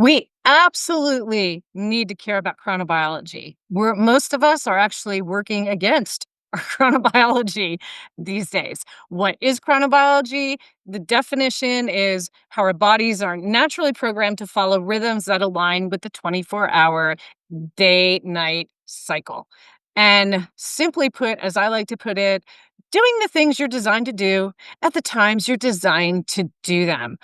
We absolutely need to care about chronobiology. Most of us are actually working against our chronobiology these days. What is chronobiology? The definition is how our bodies are naturally programmed to follow rhythms that align with the 24-hour day night cycle. And simply put, as I like to put it, doing the things you're designed to do at the times you're designed to do them.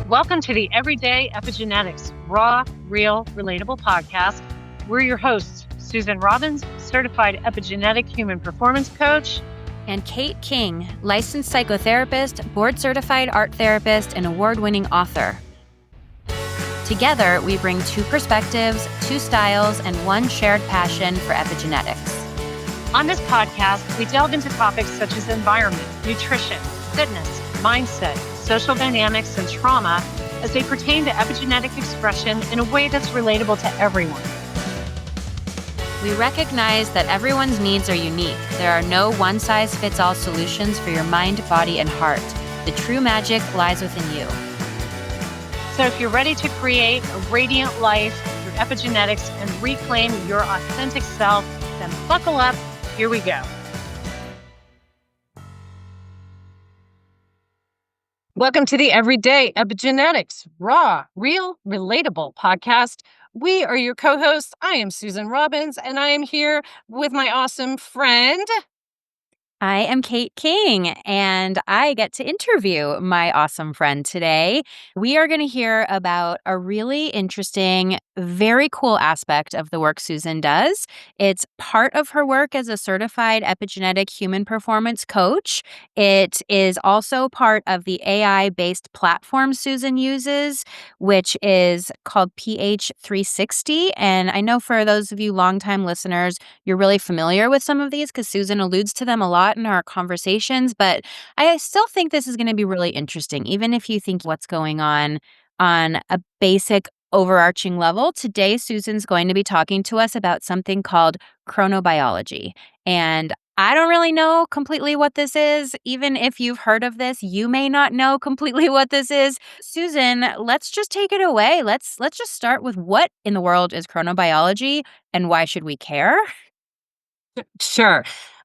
Welcome to the Everyday Epigenetics, raw, real, relatable podcast. We're your hosts, Susan Robbins, certified epigenetic human performance coach, and Kate King, licensed psychotherapist, board-certified art therapist, and award-winning author. Together, we bring two perspectives, two styles, and one shared passion for epigenetics. On this podcast, we delve into topics such as environment, nutrition, fitness, mindset, social dynamics, and trauma as they pertain to epigenetic expression in a way that's relatable to everyone. We recognize that everyone's needs are unique. There are no one-size-fits-all solutions for your mind, body, and heart. The true magic lies within you. So if you're ready to create a radiant life through epigenetics and reclaim your authentic self, then buckle up. Here we go. Welcome to the Everyday Epigenetics, raw, real, relatable podcast. We are your co-hosts. I am Susan Robbins, and I am here with my awesome friend. I am Kate King, and I get to interview my awesome friend today. We are going to hear about a really interesting, very cool aspect of the work Susan does. It's part of her work as a certified epigenetic human performance coach. It is also part of the AI-based platform Susan uses, which is called PH360. And I know for those of you longtime listeners, you're really familiar with some of these because Susan alludes to them a lot in our conversations, but I still think this is going to be really interesting, even if you think what's going on a basic overarching level. Today, Susan's going to be talking to us about something called chronobiology. And I don't really know completely what this is. Even if you've heard of this, you may not know completely what this is. Susan, let's just take it away. Let's just start with what in the world is chronobiology and why should we care? Sure.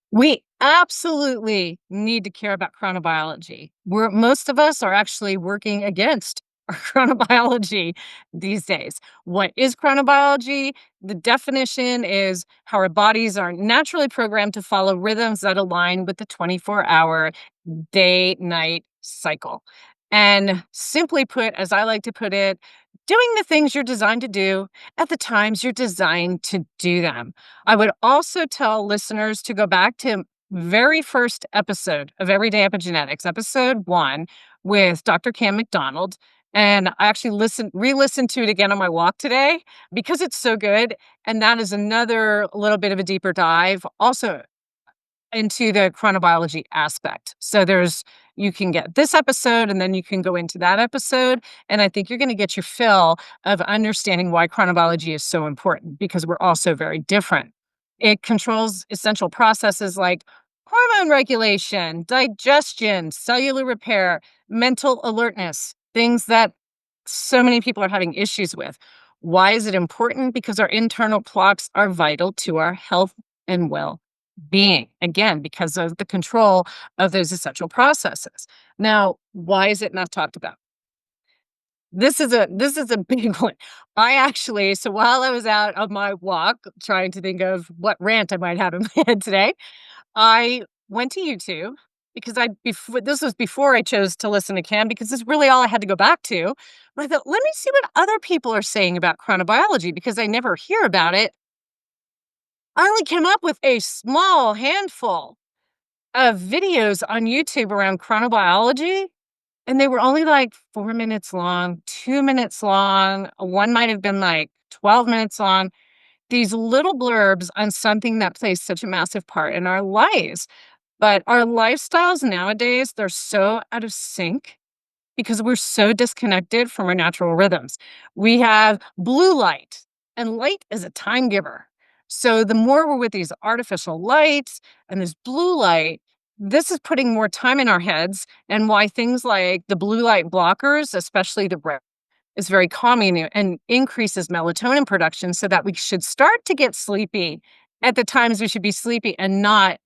We absolutely need to care about chronobiology. Most of us are actually working against our chronobiology these days. What is chronobiology? The definition is how our bodies are naturally programmed to follow rhythms that align with the 24-hour day night cycle. And simply put, as I like to put it, doing the things you're designed to do at the times you're designed to do them. I would also tell listeners to go back to very first episode of Everyday Epigenetics, episode 1 with Dr. Cam McDonald. And I actually re-listened to it again on my walk today because it's so good. And that is another little bit of a deeper dive also into the chronobiology aspect. So you can get this episode and then you can go into that episode. And I think you're going to get your fill of understanding why chronobiology is so important because we're also very different. It controls essential processes like hormone regulation, digestion, cellular repair, mental alertness, things that so many people are having issues with. Why is it important? Because our internal clocks are vital to our health and well-being. Again, because of the control of those essential processes. Now, why is it not talked about? This is a big one. So while I was out on my walk trying to think of what rant I might have in my head today, I went to YouTube because this was before I chose to listen to Cam because this is really all I had to go back to. But I thought, let me see what other people are saying about chronobiology because I never hear about it. I only came up with a small handful of videos on YouTube around chronobiology, and they were only like 4 minutes long, 2 minutes long. One might have been like 12 minutes long. These little blurbs on something that plays such a massive part in our lives. But our lifestyles nowadays, they're so out of sync because we're so disconnected from our natural rhythms. We have blue light, and light is a time giver. So the more we're with these artificial lights and this blue light, this is putting more time in our heads, and why things like the blue light blockers, especially the red, is very calming and increases melatonin production so that we should start to get sleepy at the times we should be sleepy and not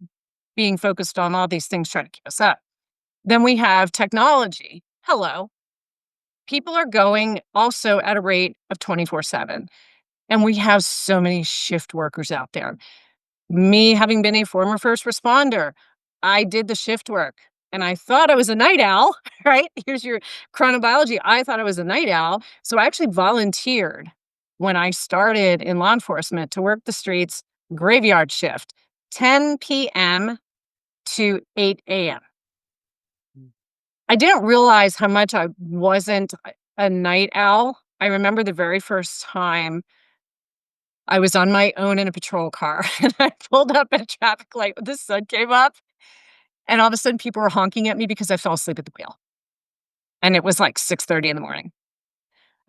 being focused on all these things trying to keep us up. Then we have technology. Hello. People are going also at a rate of 24/7, and we have so many shift workers out there. Me having been a former first responder, I did the shift work and I thought I was a night owl, right? Here's your chronobiology. I thought I was a night owl. So I actually volunteered when I started in law enforcement to work the streets graveyard shift, 10 p.m. to 8 a.m. I didn't realize how much I wasn't a night owl. I remember the very first time I was on my own in a patrol car and I pulled up at a traffic light when the sun came up, and all of a sudden people were honking at me because I fell asleep at the wheel. And it was like 6:30 in the morning.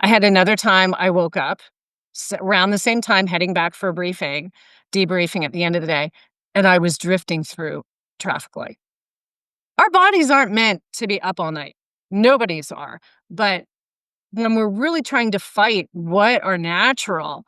I had another time I woke up around the same time heading back for a debriefing at the end of the day, and I was drifting through traffic light. Our bodies aren't meant to be up all night. Nobody's are. But when we're really trying to fight what are natural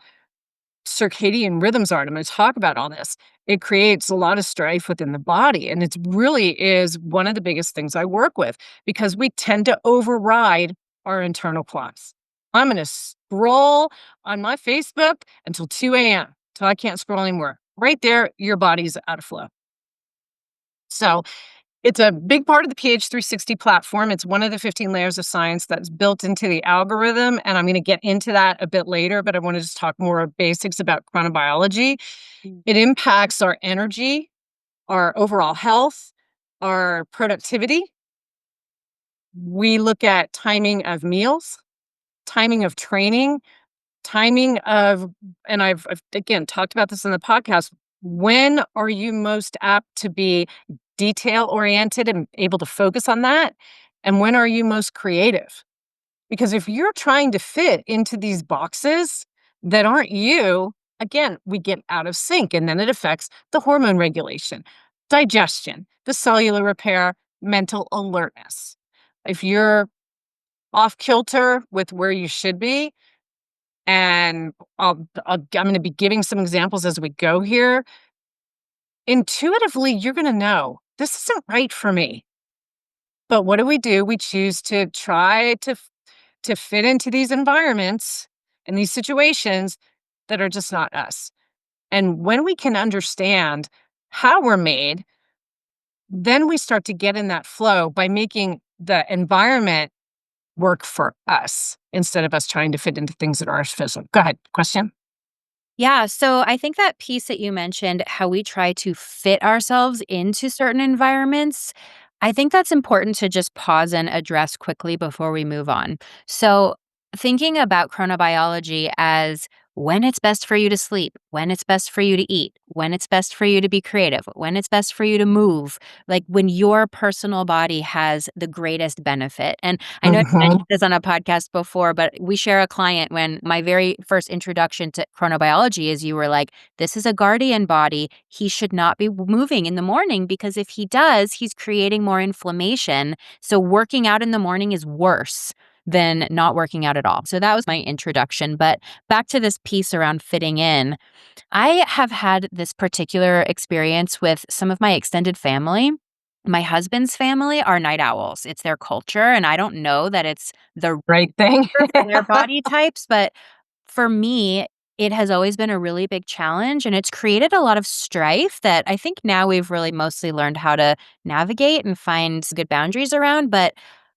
circadian rhythms are, and I'm going to talk about all this, it creates a lot of strife within the body. And it really is one of the biggest things I work with because we tend to override our internal clocks. I'm going to scroll on my Facebook until 2 a.m., till I can't scroll anymore. Right there, your body's out of flow. So it's a big part of the PH360 platform. It's one of the 15 layers of science that's built into the algorithm, and I'm gonna get into that a bit later, but I wanna just talk more of basics about chronobiology. It impacts our energy, our overall health, our productivity. We look at timing of meals, timing of training, timing of and I've again talked about this in the podcast. When are you most apt to be detail oriented and able to focus on that? And when are you most creative? Because if you're trying to fit into these boxes that aren't you, again, we get out of sync and then it affects the hormone regulation, digestion, the cellular repair, mental alertness. If you're off kilter with where you should be, and I'm going to be giving some examples as we go here. Intuitively, you're going to know this isn't right for me. But what do? We choose to try to fit into these environments and these situations that are just not us. And when we can understand how we're made, then we start to get in that flow by making the environment work for us instead of us trying to fit into things that are artificial. Go ahead. Question? Yeah, so I think that piece that you mentioned, how we try to fit ourselves into certain environments, I think that's important to just pause and address quickly before we move on. So, thinking about chronobiology as when it's best for you to sleep, when it's best for you to eat, when it's best for you to be creative, when it's best for you to move, like when your personal body has the greatest benefit. And I know you Hmm. mentioned this on a podcast before, but we share a client when my very first introduction to chronobiology is you were like, this is a guardian body. He should not be moving in the morning because if he does, he's creating more inflammation. So working out in the morning is worse than not working out at all. So that was my introduction. But back to this piece around fitting in, I have had this particular experience with some of my extended family. My husband's family are night owls. It's their culture, and I don't know that it's the Right thing. for their body types, but for me, it has always been a really big challenge, and it's created a lot of strife that I think now we've really mostly learned how to navigate and find good boundaries around, but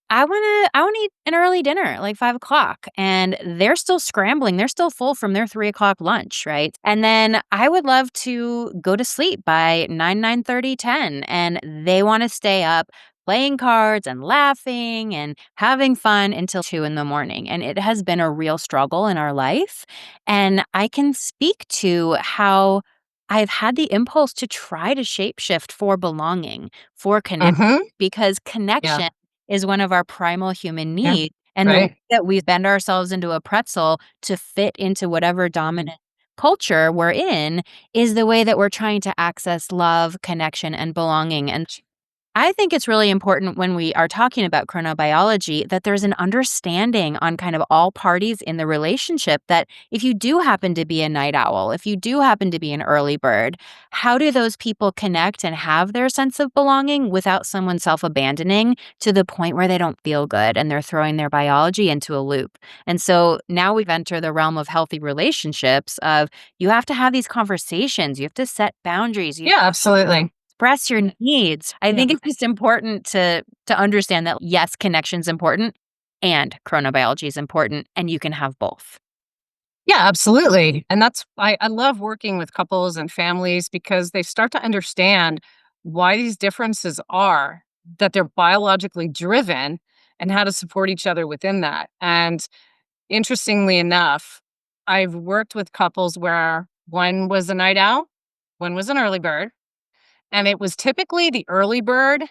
I wanna eat an early dinner at, like, 5 o'clock, and they're still scrambling, they're still full from their 3 o'clock lunch, right? And then I would love to go to sleep by 9:30, 10, and they wanna stay up playing cards and laughing and having fun until 2 in the morning, and it has been a real struggle in our life, and I can speak to how I've had the impulse to try to shapeshift for belonging, for connection, Hmm. because Yeah. connection is one of our primal human Yeah. needs, and the way Right. that we bend ourselves into a pretzel to fit into whatever dominant culture we're in is the way that we're trying to access love, connection, and belonging, and I think it's really important when we are talking about chronobiology that there's an understanding on kind of all parties in the relationship that if you do happen to be a night owl, if you do happen to be an early bird, how do those people connect and have their sense of belonging without someone self abandoning to the point where they don't feel good and they're throwing their biology into a loop? And so now we've entered the realm of healthy relationships of you have to have these conversations, you have to set boundaries, you Yeah, absolutely. express your needs. I Yeah. think it's just important to understand that yes, connection's important and chronobiology is important and you can have both. Yeah, absolutely. And that's I love working with couples and families because they start to understand why these differences are, that they're biologically driven and how to support each other within that. And interestingly enough, I've worked with couples where one was a night owl, one was an early bird, and it was typically the early bird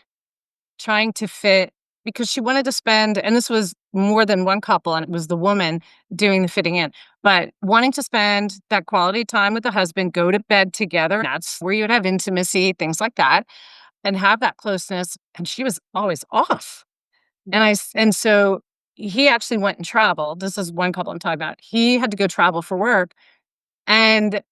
trying to fit because she wanted to spend, and this was more than one couple, and it was the woman doing the fitting in, but wanting to spend that quality time with the husband, go to bed together. That's where you would have intimacy, things like that, and have that closeness. And she was always off. And so he actually went and traveled. This is one couple I'm talking about. He had to go travel for work, and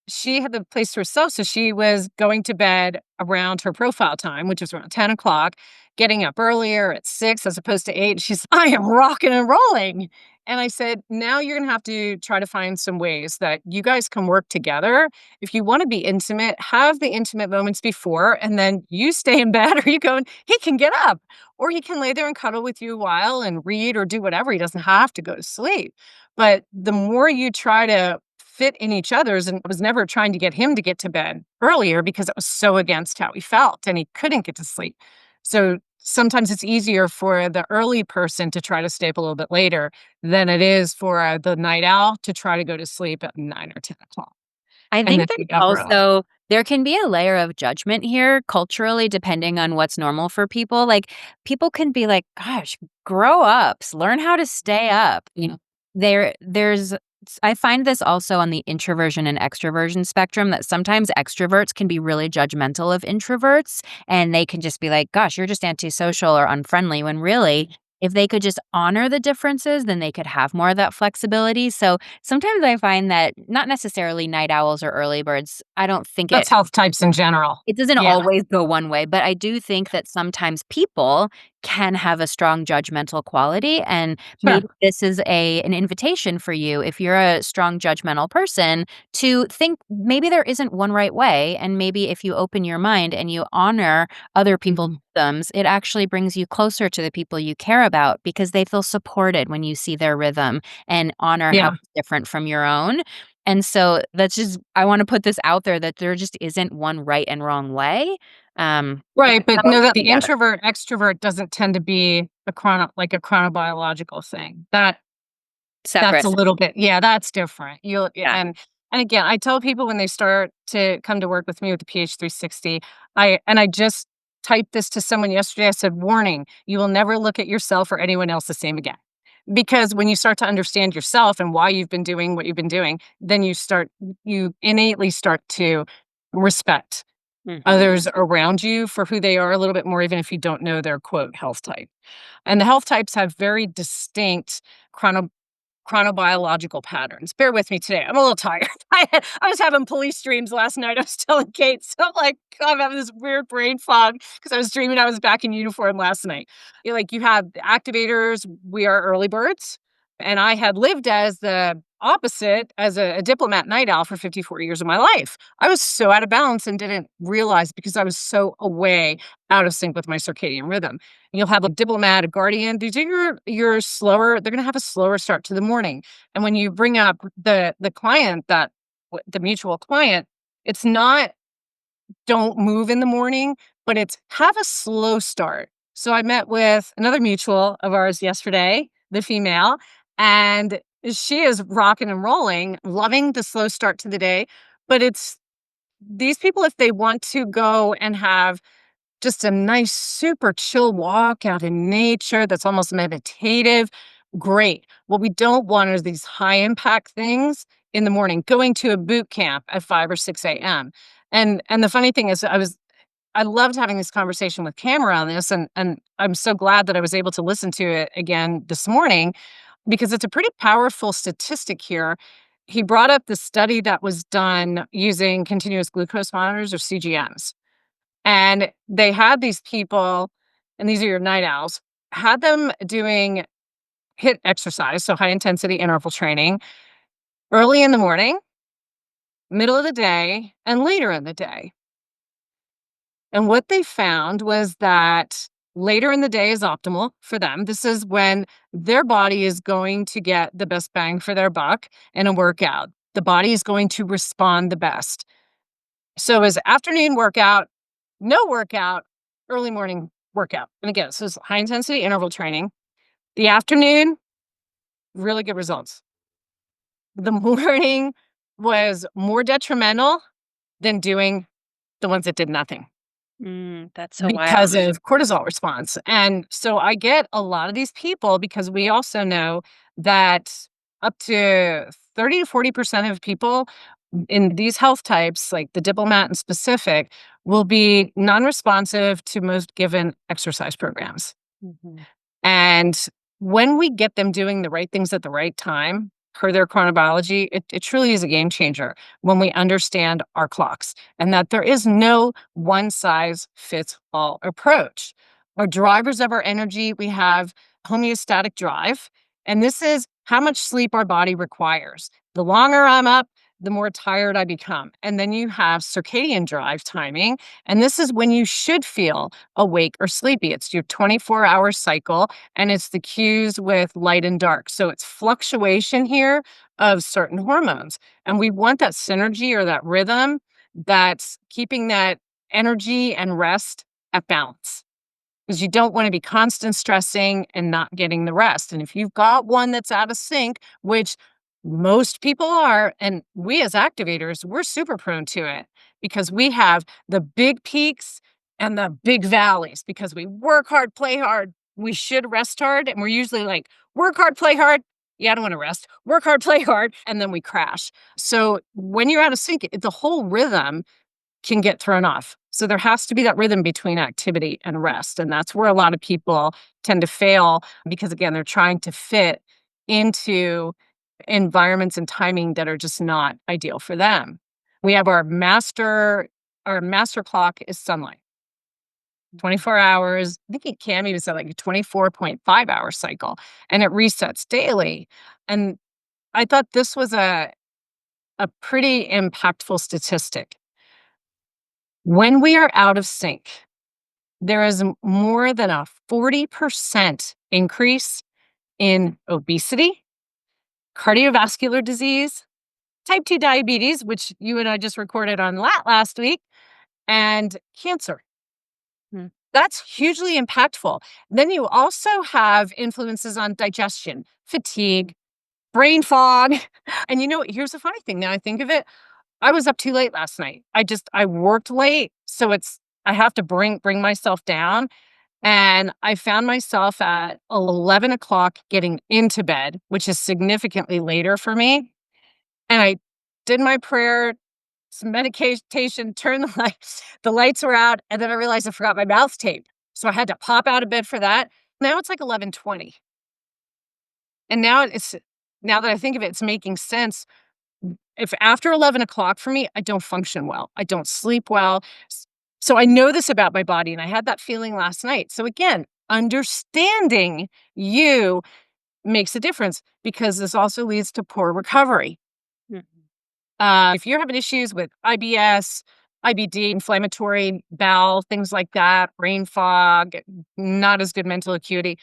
she had the place to herself, so she was going to bed around her profile time, which was around 10 o'clock, getting up earlier at 6 as opposed to 8. She's, "I am rocking and rolling." And I said, "Now you're gonna have to try to find some ways that you guys can work together. If you wanna be intimate, have the intimate moments before, and then you stay in bed or you go and he can get up, or he can lay there and cuddle with you a while and read or do whatever. He doesn't have to go to sleep." But the more you try to fit in each other's, and I was never trying to get him to get to bed earlier because it was so against how he felt and he couldn't get to sleep. So sometimes it's easier for the early person to try to stay up a little bit later than it is for the night owl to try to go to sleep at 9 or 10 o'clock. I And then think there's be up early. also there can be a layer of judgment here culturally depending on what's normal for people. Like people can be like, "Gosh, grow up, learn how to stay up." You know, there's I find this also on the introversion and extroversion spectrum that sometimes extroverts can be really judgmental of introverts and they can just be like, "Gosh, you're just antisocial or unfriendly," when really if they could just honor the differences, then they could have more of that flexibility. So sometimes I find that not necessarily night owls or early birds, I don't think That's health types in general. it doesn't Yeah, always go one way, but I do think that sometimes people can have a strong judgmental quality, and sure. maybe this is a an invitation for you, if you're a strong judgmental person, to think maybe there isn't one right way, and maybe if you open your mind and you honor other people's Mhm. rhythms, it actually brings you closer to the people you care about because they feel supported when you see their rhythm and honor how Yeah. it's different from your own. And so that's just I wanna put this out there that there just isn't one right and wrong way. It Right, can but all know that come the together. introvert extrovert doesn't tend to be a chronobiological thing. That's a Separate. little bit, yeah, that's different. You'll yeah, Yeah. and again, I tell people when they start to come to work with me with the PH360, I just typed this to someone yesterday. I said, "Warning, you will never look at yourself or anyone else the same again." Because when you start to understand yourself and why you've been doing what you've been doing, then you innately start to respect Mhm. others around you for who they are a little bit more, even if you don't know their quote health type. And the health types have very distinct chrono chronobiological patterns. Bear with me today. I'm a little tired. I was having police dreams last night. I was telling Kate, so I'm like, I'm having this weird brain fog because I was dreaming I was back in uniform last night. You have the activators. We are early birds, and I had lived as the opposite as a diplomat night owl for 54 years of my life. I was so out of balance and didn't realize because I was so away, out of sync with my circadian rhythm. You'll have a diplomat, a guardian. These are your slower. They're going to have a slower start to the morning. And when you bring up the client the mutual client, it's not don't move in the morning, but it's have a slow start. So I met with another mutual of ours yesterday, the female, and she is rocking and rolling, loving the slow start to the day. But it's these people, if they want to go and have just a nice, super chill walk out in nature that's almost meditative, great. What we don't want are these high impact things in the morning, going to a boot camp at 5 or 6 a.m. And the funny thing is I loved having this conversation with Cameron on this, and I'm so glad that I was able to listen to it again this morning because it's a pretty powerful statistic here. He brought up the study that was done using continuous glucose monitors or CGMs. And they had these people, and these are your night owls, had them doing hit exercise, so high intensity interval training, early in the morning, middle of the day, and later in the day. And what they found was that later in the day is optimal for them. This is when their body is going to get the best bang for their buck in a workout. The body is going to respond the best. So, is afternoon workout, no workout, early morning workout. And again, this is high intensity interval training. The afternoon, really good results. The morning was more detrimental than doing the ones that did nothing. That's so Because wild. of cortisol response. And so I get a lot of these people because we also know that up to 30 to 40% of people in these health types, like the diplomat in specific, will be non responsive to most given exercise programs. Mhm. And when we get them doing the right things at the right time, per their chronobiology, it truly is a game changer when we understand our clocks and that there is no one size fits all approach. Our drivers of our energy, we have homeostatic drive, and this is how much sleep our body requires. The longer I'm up, the more tired I become. And then you have circadian drive timing, and this is when you should feel awake or sleepy. It's your 24-hour cycle and it's the cues with light and dark. So it's fluctuation here of certain hormones. And we want that synergy or that rhythm that's keeping that energy and rest at balance because you don't want to be constant stressing and not getting the rest. And if you've got one that's out of sync, which most people are, and we as activators, we're super prone to it because we have the big peaks and the big valleys because we work hard, play hard. We should rest hard. And we're usually like, work hard, play hard. Yeah, I don't want to rest. Work hard, play hard. And then we crash. So when you're out of sync, the whole rhythm can get thrown off. So there has to be that rhythm between activity and rest. And that's where a lot of people tend to fail because, again, they're trying to fit into environments and timing that are just not ideal for them. We have our master clock is sunlight, 24 hours. I think it can even say like a 24.5 hour cycle, and it resets daily. And I thought this was a pretty impactful statistic. When we are out of sync, there is more than a 40% increase in obesity, cardiovascular disease, type 2 diabetes, which you and I just recorded on last week, and cancer. Mm. That's hugely impactful. Then you also have influences on digestion, fatigue, brain fog. And here's the funny thing. Now I think of it, I was up too late last night. I worked late, so I have to bring myself down. And I found myself at 11 o'clock getting into bed, which is significantly later for me. And I did my prayer, some medication, turned the lights were out, and then I realized I forgot my mouth tape. So I had to pop out of bed for that. Now it's like 11:20. And now that I think of it, it's making sense. If after 11 o'clock for me, I don't function well. I don't sleep well. So I know this about my body, and I had that feeling last night. So again, understanding you makes a difference because this also leads to poor recovery. Mhm. If you're having issues with IBS, IBD, inflammatory bowel, things like that, brain fog, not as good mental acuity,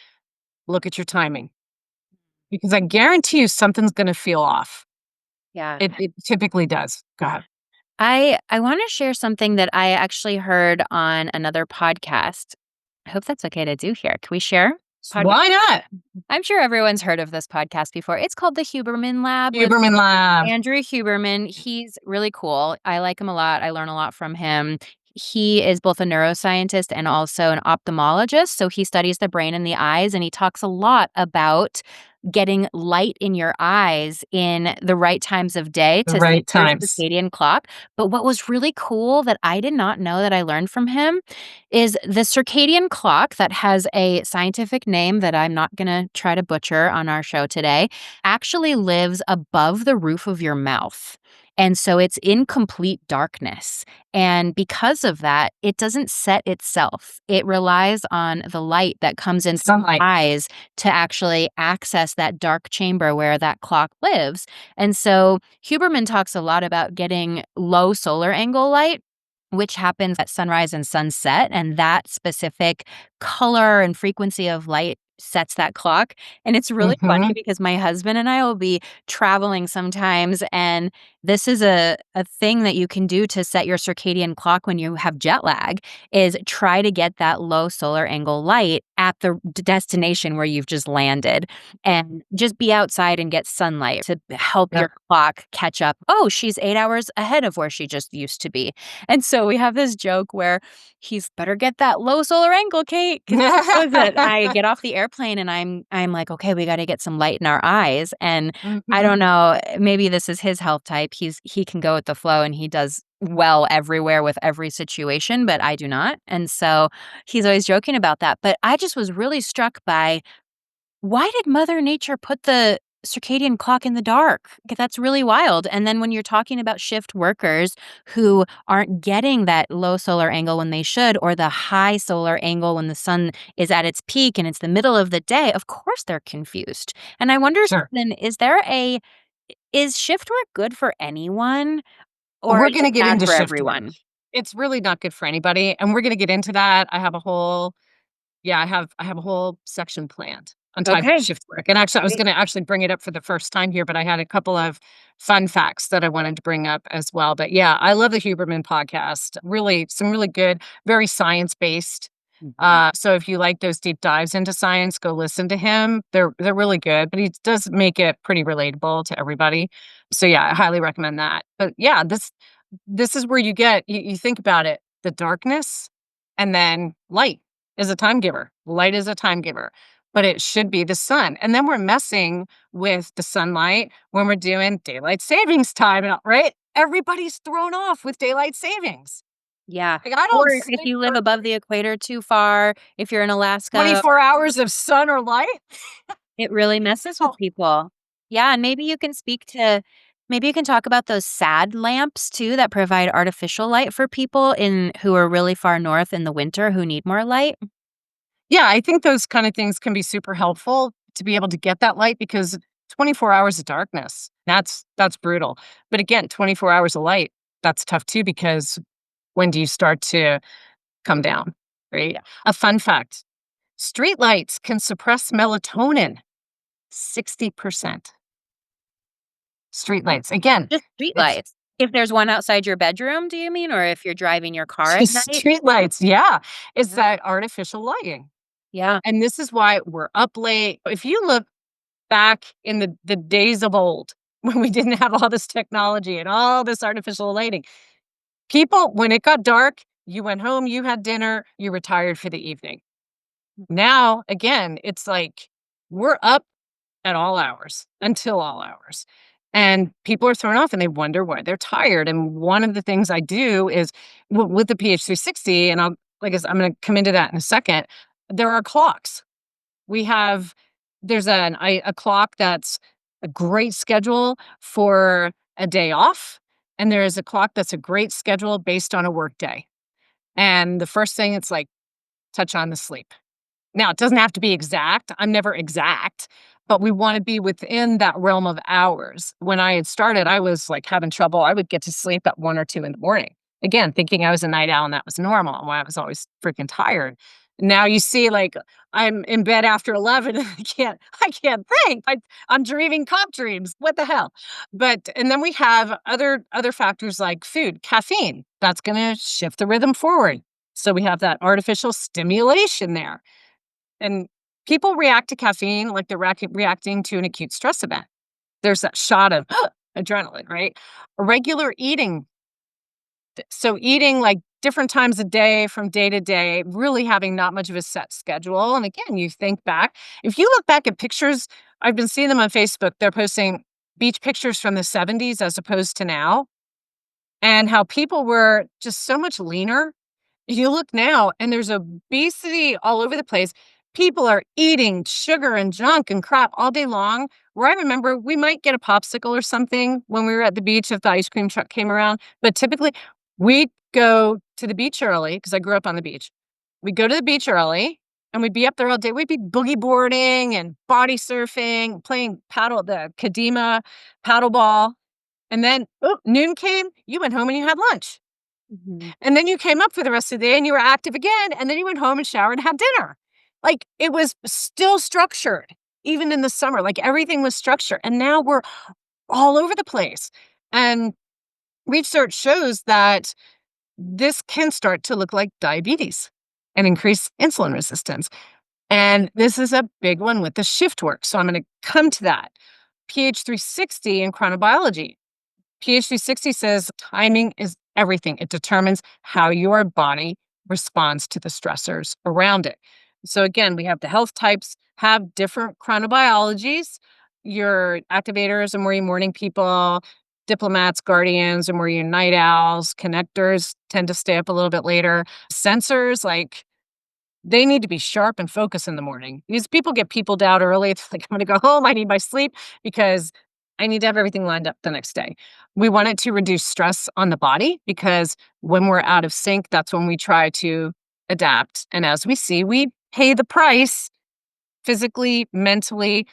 look at your timing because I guarantee you something's going to feel off. Yeah. It typically does. Go ahead. I want to share something that I actually heard on another podcast. I hope that's okay to do here. Can we share? Why not? I'm sure everyone's heard of this podcast before. It's called The Huberman Lab with Huberman Lab. Andrew Huberman. He's really cool. I like him a lot. I learn a lot from him. he is both a neuroscientist and also an ophthalmologist. So he studies the brain and the eyes, and he talks a lot about getting light in your eyes in the right times of day The to sync right your times. circadian clock. But what was really cool that I did not know that I learned from him is the circadian clock, that has a scientific name that I'm not going to try to butcher on our show today, actually lives above the roof of your mouth. And so it's in complete darkness. And because of that, it doesn't set itself. It relies on the light that comes into Sunlight. your eyes to actually access that dark chamber where that clock lives. And so Huberman talks a lot about getting low solar angle light, which happens at sunrise and sunset. And that specific color and frequency of light sets that clock. And it's really funny Mhm. because my husband and I will be traveling sometimes, and this is a thing that you can do to set your circadian clock when you have jet lag, is try to get that low solar angle light at the destination where you've just landed, and just be outside and get sunlight to help Yep. your clock catch up. Oh, she's 8 hours ahead of where she just used to be. And so we have this joke where he's better get that low solar angle, Kate, because he knows that I get off the airplane and I'm like, okay, we got to get some light in our eyes. And I Mhm. don't know, maybe this is his health type. He can go with the flow and he does well everywhere with every situation, but I do not. And so he's always joking about that. But I just was really struck by, why did Mother Nature put the circadian clock in the dark? That's really wild. And then when you're talking about shift workers who aren't getting that low solar angle when they should, or the high solar angle when the sun is at its peak and it's the middle of the day, of course they're confused. And I wonder, Sure. Susan, is shift work good for anyone, or We're is gonna it get bad into for shift work. everyone? It's really not good for anybody, and we're gonna get into that. I have a whole Yeah, I have a whole section planned on time Okay. shift work, and actually, I was Great. gonna actually bring it up for the first time here, but I had a couple of fun facts that I wanted to bring up as well. But yeah, I love the Huberman podcast. Really, some really good, very science-based. Mhm. So if you like those deep dives into science, go listen to him. They're really good, but he does make it pretty relatable to everybody. So yeah, I highly recommend that. But yeah, this is where you think about it, the darkness and then light is a time giver. Light is a time giver, but it should be the sun. And then we're messing with the sunlight when we're doing daylight savings time, right? Everybody's thrown off with daylight savings. Yeah. Like, I Or don't if sleep you live for above the equator too far, if you're in Alaska, 24 hours of sun or light. it really messes with Oh, people. Yeah, and maybe you can talk about those sad lamps too that provide artificial light for people in who are really far north in the winter who need more light. yeah, I think those kind of things can be super helpful to be able to get that light because 24 hours of darkness, that's brutal. But again, 24 hours of light, that's tough too because when do you start to come down, right? Yeah. A fun fact, street lights can suppress melatonin 60%. Street lights. Again, Just it's streetlights. If there's one outside your bedroom, do you mean, or if you're driving your car at just night? street lights. Yeah. It's Yeah. that artificial lighting. Yeah. And this is why we're up late. If you look back in the days of old when we didn't have all this technology and all this artificial lighting, people, when it got dark, you went home, you had dinner, you retired for the evening. Now, again, it's like we're up at all hours until all hours. And people are thrown off and they wonder why they're tired. And one of the things I do is with the PH360, and I'm going to come into that in a second. There are clocks. We have there's a clock that's a great schedule for a day off, and there is a clock that's a great schedule based on a work day. And the first thing it's like touch on the sleep. Now, it doesn't have to be exact. I'm never exact, but we want to be within that realm of hours. When I had started, I was like having trouble. I would get to sleep at 1 or 2 in the morning. Again, thinking I was a night owl and that was normal. When I was always freaking tired. Now you see, like I'm in bed after 11 and I can't think. I'm dreaming cop dreams. What the hell? But and then we have other factors like food, caffeine. That's going to shift the rhythm forward. So we have that artificial stimulation there and people react to caffeine like they're reacting to an acute stress event. There's that shot of adrenaline, right? Regular eating. So eating like different times of day from day to day, really having not much of a set schedule. And again, you think back, if you look back at pictures, I've been seeing them on Facebook, they're posting beach pictures from the 70s as opposed to now, and how people were just so much leaner. You look now and there's obesity all over the place. People are eating sugar and junk and crap all day long. Where I remember we might get a popsicle or something when we were at the beach if the ice cream truck came around. But typically we'd go to the beach early because I grew up on the beach. We'd go to the beach early and we'd be up there all day. We'd be boogie boarding and body surfing, playing the Kadima paddle ball. And then noon came, you went home and you had lunch. Mhm. And then you came up for the rest of the day and you were active again, and then you went home and showered and had dinner. Like, it was still structured, even in the summer, like, everything was structured, and now we're all over the place, and research shows that this can start to look like diabetes and increase insulin resistance, and this is a big one with the shift work, so I'm gonna come to that. pH 360 in chronobiology. PhD 60 says timing is everything. It determines how your body responds to the stressors around it. So, again, we have the health types have different chronobiologies. Your activators are more your morning people, diplomats, guardians are more your night owls, connectors tend to stay up a little bit later. Sensors, like they need to be sharp and focused in the morning. These people get peopled out early. It's like, I'm gonna go home. I need my sleep because I need to have everything lined up the next day. We want it to reduce stress on the body because when we're out of sync, that's when we try to adapt. And as we see, we pay the price physically, mentally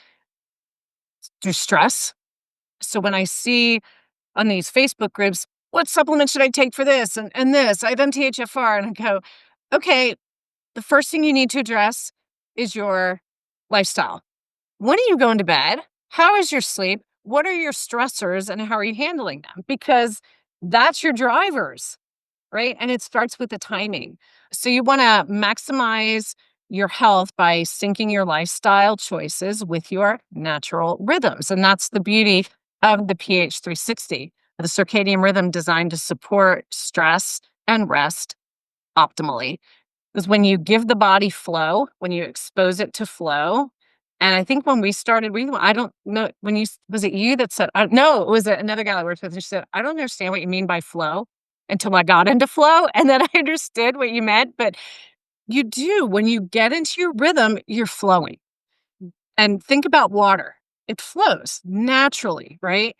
through stress. So when I see on these Facebook groups, what supplement should I take for this and this? I have MTHFR. And I go, okay, the first thing you need to address is your lifestyle. When are you going to bed? How is your sleep? What are your stressors and how are you handling them? Because that's your drivers, right? And it starts with the timing. So you want to maximize your health by syncing your lifestyle choices with your natural rhythms. And that's the beauty of the pH 360, the circadian rhythm designed to support stress and rest optimally. Is when you give the body flow, when you expose it to flow. And I think when we started, I don't know, when was it you that said, no, it was another guy I worked with who said, I don't understand what you mean by flow until I got into flow. And then I understood what you meant. But you do, when you get into your rhythm, you're flowing. And think about water, it flows naturally, right?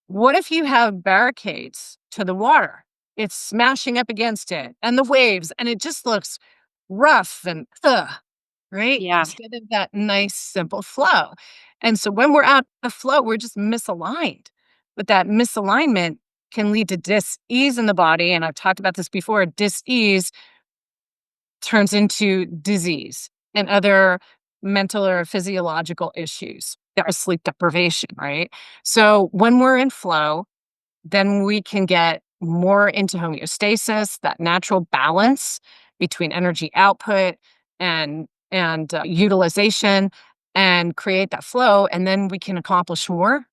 What if you have barricades to the water? It's smashing up against it and the waves, and it just looks rough and right? Yeah. Instead of that nice, simple flow. And so when we're out of flow, we're just misaligned. But that misalignment can lead to dis-ease in the body. And I've talked about this before. Dis-ease turns into disease and other mental or physiological issues that are sleep deprivation, right? So when we're in flow, then we can get more into homeostasis, that natural balance between energy output and utilization, and create that flow. And then we can accomplish more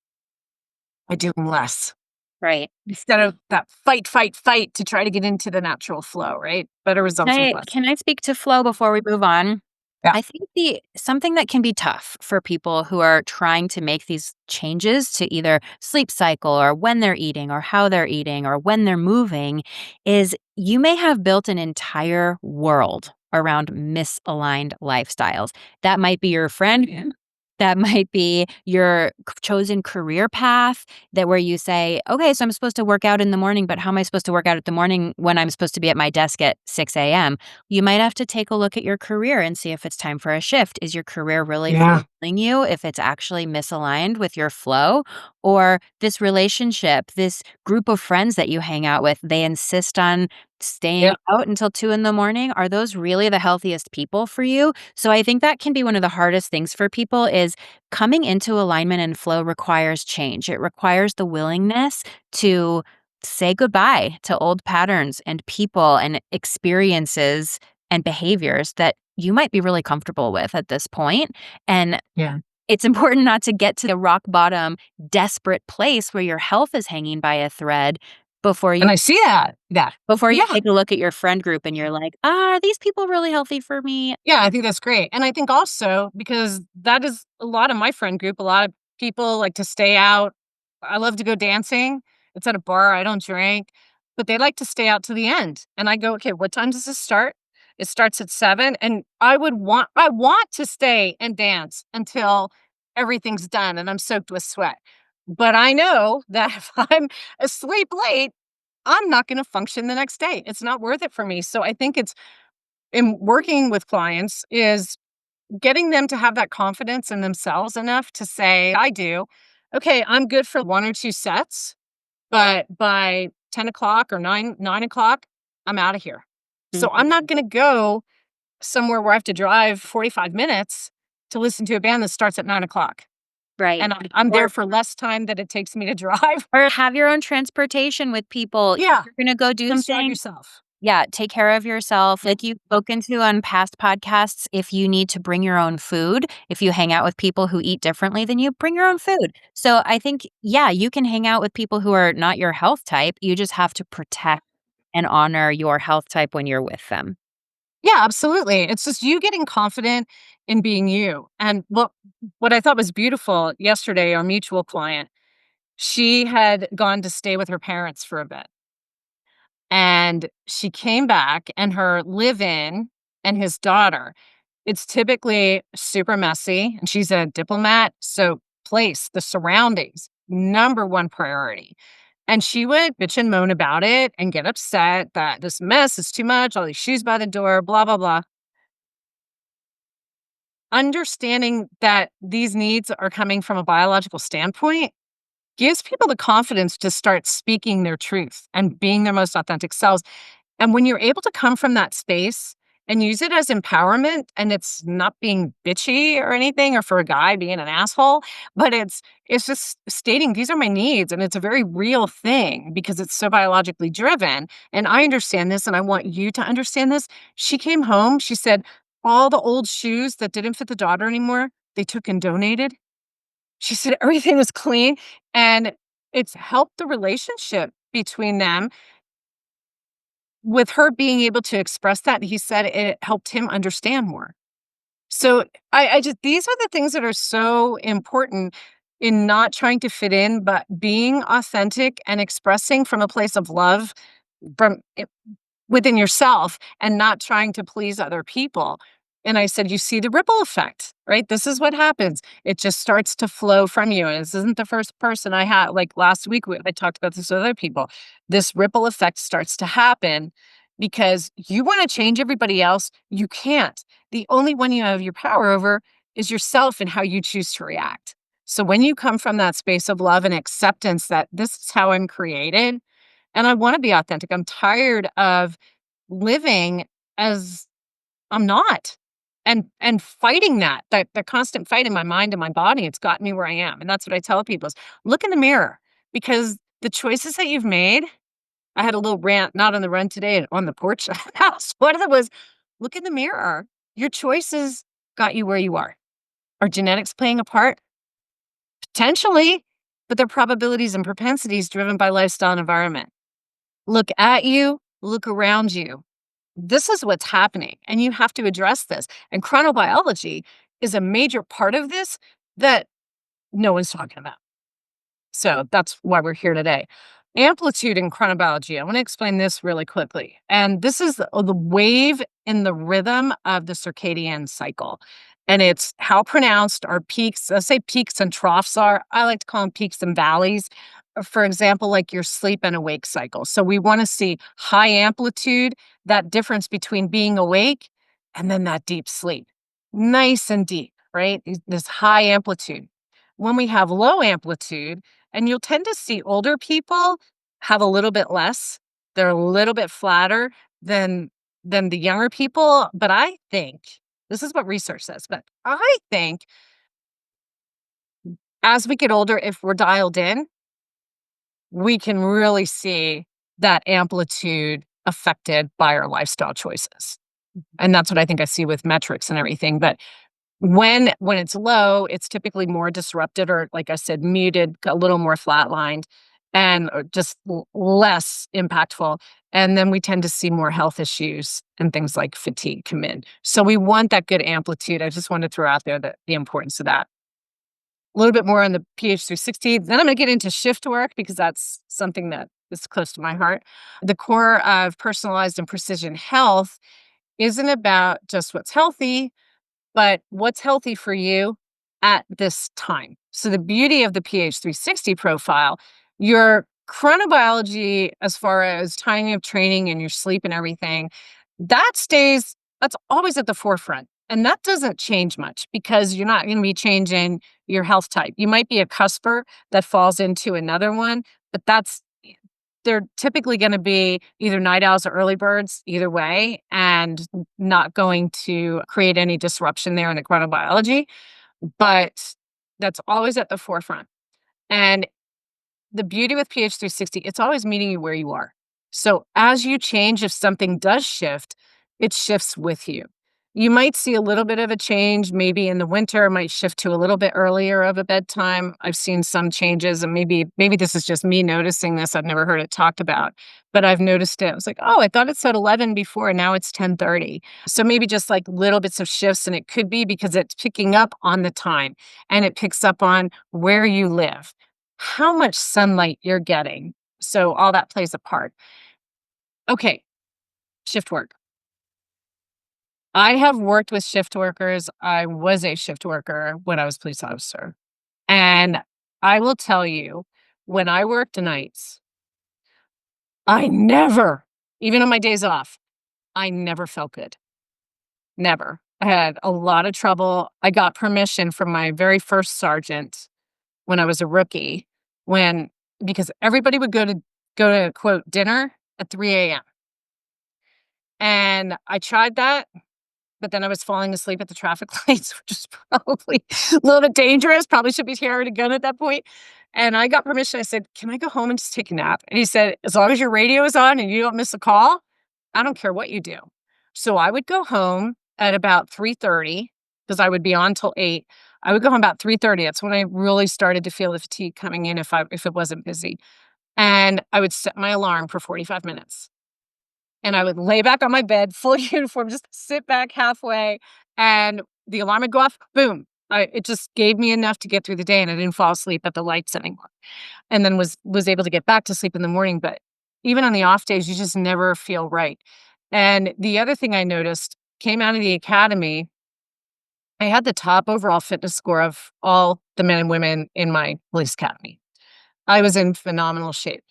by doing less Right. instead of that fight, fight, fight to try to get into the natural flow. Right? Better results with less. Can I speak to flow before we move on? Yeah. I think the something that can be tough for people who are trying to make these changes to either sleep cycle or when they're eating or how they're eating or when they're moving is you may have built an entire world around misaligned lifestyles. That might be your friend. That might be your chosen career path that where you say, okay, so I'm supposed to work out in the morning, but how am I supposed to work out at the morning when I'm supposed to be at my desk at 6 a.m.? You might have to take a look at your career and see if it's time for a shift. Is your career really Yeah. fulfilling you if it's actually misaligned with your flow? Or this relationship, this group of friends that you hang out with, they insist on staying Yeah. out until 2 in the morning. Are those really the healthiest people for you? So I think that can be one of the hardest things for people is coming into alignment and flow requires change. It requires the willingness to say goodbye to old patterns and people and experiences and behaviors that you might be really comfortable with at this point. And Yeah. it's important not to get to the rock bottom, desperate place where your health is hanging by a thread before you And I see that. before you Yeah. take a look at your friend group and you're like, "Ah, are these people really healthy for me?" Yeah, I think that's great. And I think also because that is a lot of my friend group, a lot of people like to stay out. I love to go dancing. It's at a bar, I don't drink, but they like to stay out to the end. And I go, "Okay, what time does this start?" It starts at 7 and I want to stay and dance until everything's done and I'm soaked with sweat. But I know that if I'm asleep late, I'm not going to function the next day. It's not worth it for me. So I think it's in working with clients is getting them to have that confidence in themselves enough to say, I do, okay, I'm good for 1 or 2 sets, but by 10 o'clock or 9 o'clock, I'm out of here. So Mhm. I'm not going to go somewhere where I have to drive 45 minutes to listen to a band that starts at 9 o'clock. Right. And I'm there Or for less time than it takes me to drive. or have your own transportation with people. If Yeah. you're gonna go do Just drive something, yourself. yeah, take care of yourself. Like you've spoken to on past podcasts, if you need to bring your own food, if you hang out with people who eat differently than you, bring your own food. So I think, yeah, you can hang out with people who are not your health type. You just have to protect and honor your health type when you're with them. Yeah, absolutely. It's just you getting confident in being you. And what I thought was beautiful yesterday, our mutual client, she had gone to stay with her parents for a bit. And she came back and her live-in and his daughter, it's typically super messy. And she's a diplomat. So the surroundings, number one priority. And she would bitch and moan about it and get upset that this mess is too much, all these shoes by the door, blah, blah, blah. Understanding that these needs are coming from a biological standpoint gives people the confidence to start speaking their truth and being their most authentic selves. And when you're able to come from that space and use it as empowerment, and it's not being bitchy or anything, or for a guy being an asshole, but it's just stating these are my needs, and it's a very real thing because it's so biologically driven. And I understand this, and I want you to understand this. She came home. She said all the old shoes that didn't fit the daughter anymore, they took and donated. She said everything was clean, and it's helped the relationship between them with her being able to express that. He said it helped him understand more. So I just these are the things that are so important in not trying to fit in, but being authentic and expressing from a place of love from within yourself and not trying to please other people. And I said, you see the ripple effect, right? This is what happens. It just starts to flow from you. And this isn't the first person I had. Like last week, I talked about this with other people. This ripple effect starts to happen because you want to change everybody else. You can't. The only one you have your power over is yourself and how you choose to react. So when you come from that space of love and acceptance that this is how I'm created, and I wanna be authentic. I'm tired of living as I'm not and fighting that constant fight in my mind and my body. It's gotten me where I am, and that's what I tell people is, "Look in the mirror," because the choices that you've made. I had a little rant, not on the run today, on the porch of the house. One of them was, "Look in the mirror. Your choices got you where you are. Are genetics playing a part? Potentially, but they're probabilities and propensities driven by lifestyle and environment. Look at you, look around you. This is what's happening, and you have to address this. And chronobiology is a major part of this that no one's talking about. So that's why we're here today. Amplitude in chronobiology. I want to explain this really quickly. And this is the wave in the rhythm of the circadian cycle. And it's how pronounced our peaks, let's say peaks and troughs are. I like to call them peaks and valleys. For example, like your sleep and awake cycle. So we want to see high amplitude, that difference between being awake and then that deep sleep. Nice and deep, right? This high amplitude. When we have low amplitude, and you'll tend to see older people have a little bit less. They're a little bit flatter than the younger people, but I think this is what research says, but I think as we get older, if we're dialed in, we can really see that amplitude affected by our lifestyle choices. And that's what I think I see with metrics and everything, but when it's low, it's typically more disrupted or, like I said, muted, a little more flatlined. and just less impactful. And then we tend to see more health issues and things like fatigue come in. So we want that good amplitude. I just want to throw out there the importance of that. A little bit more on the PH 360. Then I'm going to get into shift work because that's something that is close to my heart. The core of personalized and precision health isn't about just what's healthy, but what's healthy for you at this time. So the beauty of the PH 360 profile, your chronobiology, as far as timing of training and your sleep and everything, that's always at the forefront. And that doesn't change much because you're not going to be changing your health type. You might be a cusper that falls into another one, but they're typically going to be either night owls or early birds, either way, and not going to create any disruption there in the chronobiology. But that's always at the forefront. And the beauty with PH 360, it's always meeting you where you are. So as you change, if something does shift, it shifts with you. You might see a little bit of a change, maybe in the winter, it might shift to a little bit earlier of a bedtime. I've seen some changes, and maybe this is just me noticing this. I've never heard it talked about, but I've noticed it. I was like, oh, I thought it said 11 before, and now it's 10:30. So maybe just like little bits of shifts, and it could be because it's picking up on the time and it picks up on where you live, how much sunlight you're getting. So all that plays a part. Okay, shift work. I have worked with shift workers. I was a shift worker when I was a police officer. And I will tell you, when I worked nights, I never, even on my days off, I never felt good. Never. I had a lot of trouble. I got permission from my very first sergeant when I was a rookie, when because everybody would go to quote dinner at 3 a.m. And I tried that, but then I was falling asleep at the traffic lights, which is probably a little bit dangerous. Probably should be carrying a gun at that point. And I got permission. I said, "Can I go home and just take a nap?" And he said, "As long as your radio is on and you don't miss a call, I don't care what you do." So I would go home at about 3:30 because I would be on till 8. I would go home about 3:30. That's when I really started to feel the fatigue coming in if it wasn't busy. And I would set my alarm for 45 minutes. And I would lay back on my bed, full uniform, just sit back halfway, and the alarm would go off, boom. It just gave me enough to get through the day, and I didn't fall asleep at the lights anymore, and then was able to get back to sleep in the morning, but even on the off days, you just never feel right. And the other thing I noticed, came out of the academy, I had the top overall fitness score of all the men and women in my police academy. I was in phenomenal shape.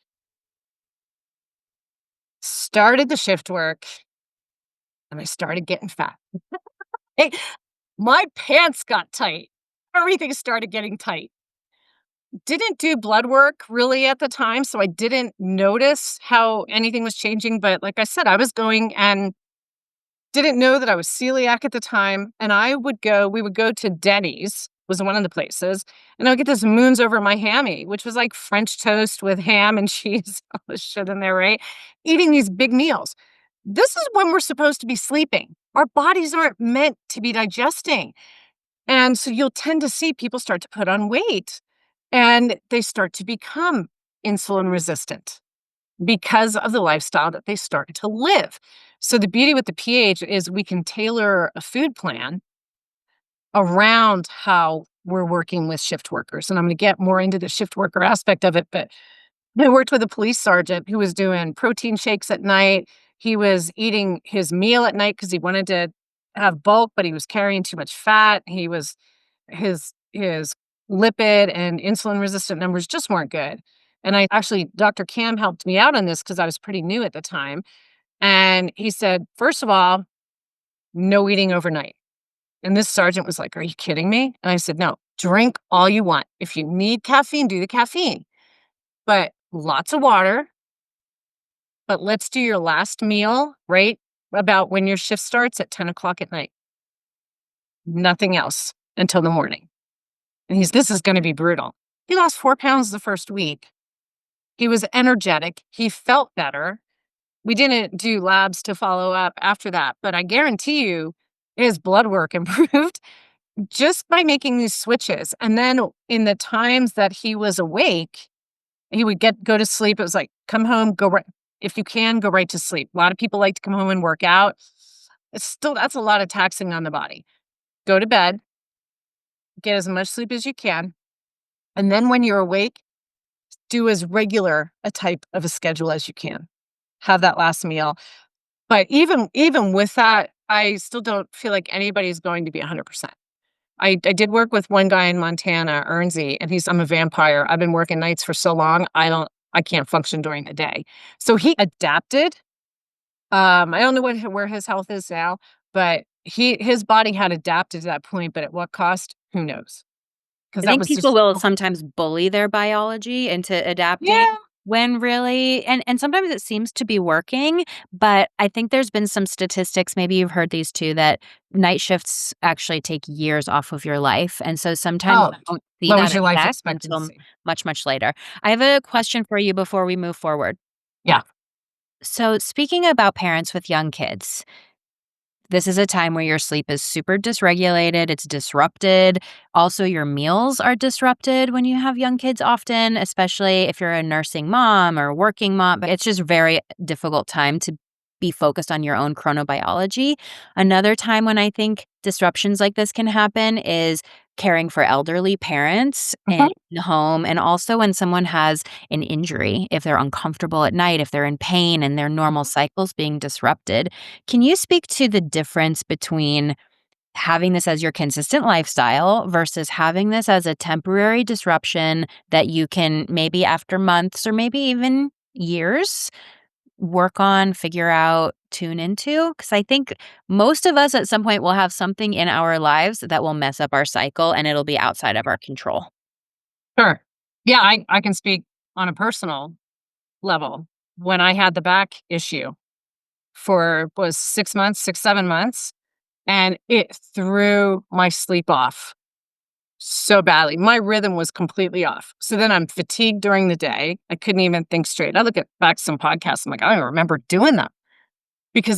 Started the shift work, and I started getting fat. Hey, my pants got tight. Everything started getting tight. Didn't do blood work really at the time, so I didn't notice how anything was changing, but like I said, I was going and didn't know that I was celiac at the time, and we would go to Denny's, was one of the places, and I would get this moons over my hammy, which was like French toast with ham and cheese, all this shit in there, right? Eating these big meals. This is when we're supposed to be sleeping. Our bodies aren't meant to be digesting. And so you'll tend to see people start to put on weight and they start to become insulin resistant because of the lifestyle that they start to live. So the beauty with the pH is we can tailor a food plan around how we're working with shift workers. And I'm going to get more into the shift worker aspect of it, but I worked with a police sergeant who was doing protein shakes at night. He was eating his meal at night because he wanted to have bulk, but he was carrying too much fat. His lipid and insulin resistant numbers just weren't good. And I actually, Dr. Cam helped me out on this because I was pretty new at the time. And he said, first of all, no eating overnight. And this sergeant was like, "Are you kidding me?" And I said, "No, drink all you want. If you need caffeine, do the caffeine, but lots of water. But let's do your last meal right about when your shift starts at 10 o'clock at night. Nothing else until the morning." And this is going to be brutal. He lost 4 pounds the first week. He was energetic. He felt better. We didn't do labs to follow up after that, but I guarantee you his blood work improved just by making these switches. And then in the times that he was awake, He would go to sleep. It was like, come home, go right if you can, go right to sleep. A lot of people like to come home and work out. It's still that's a lot of taxing on the body. Go to bed, get as much sleep as you can, and then when you're awake, do as regular a type of a schedule as you can. Have that last meal. But even with that, I still don't feel like anybody's going to be 100%. I did work with one guy in Montana, Ernsey, and I'm a vampire. I've been working nights for so long, I can't function during the day. So he adapted. I don't know where his health is now, but his body had adapted to that point, but at what cost? Who knows? Because I that think was people just will sometimes bully their biology into adapting yeah. when really and sometimes it seems to be working, but I think there's been some statistics, maybe you've heard these too, that night shifts actually take years off of your life, and so sometimes Oh, you don't see that lowers your life effect until expectancy. much, much later. I have a question for you before we move forward. Yeah. So, speaking about parents with young kids, this is a time where your sleep is super dysregulated, it's disrupted. Also, your meals are disrupted when you have young kids often, especially if you're a nursing mom or a working mom. It's just very difficult time to be focused on your own chronobiology. Another time when I think disruptions like this can happen is caring for elderly parents in Mhm. the home and also when someone has an injury, if they're uncomfortable at night, if they're in pain and their normal cycles being disrupted. Can you speak to the difference between having this as your consistent lifestyle versus having this as a temporary disruption that you can maybe after months or maybe even years work on, figure out, tune into? Because I think most of us at some point will have something in our lives that will mess up our cycle and it'll be outside of our control. Sure. Yeah, I can speak on a personal level. When I had the back issue for was 6 months, 6, 7 months, and it threw my sleep off so badly. My rhythm was completely off. So then I'm fatigued during the day. I couldn't even think straight. I look at back some podcasts. I'm like, I don't remember doing them because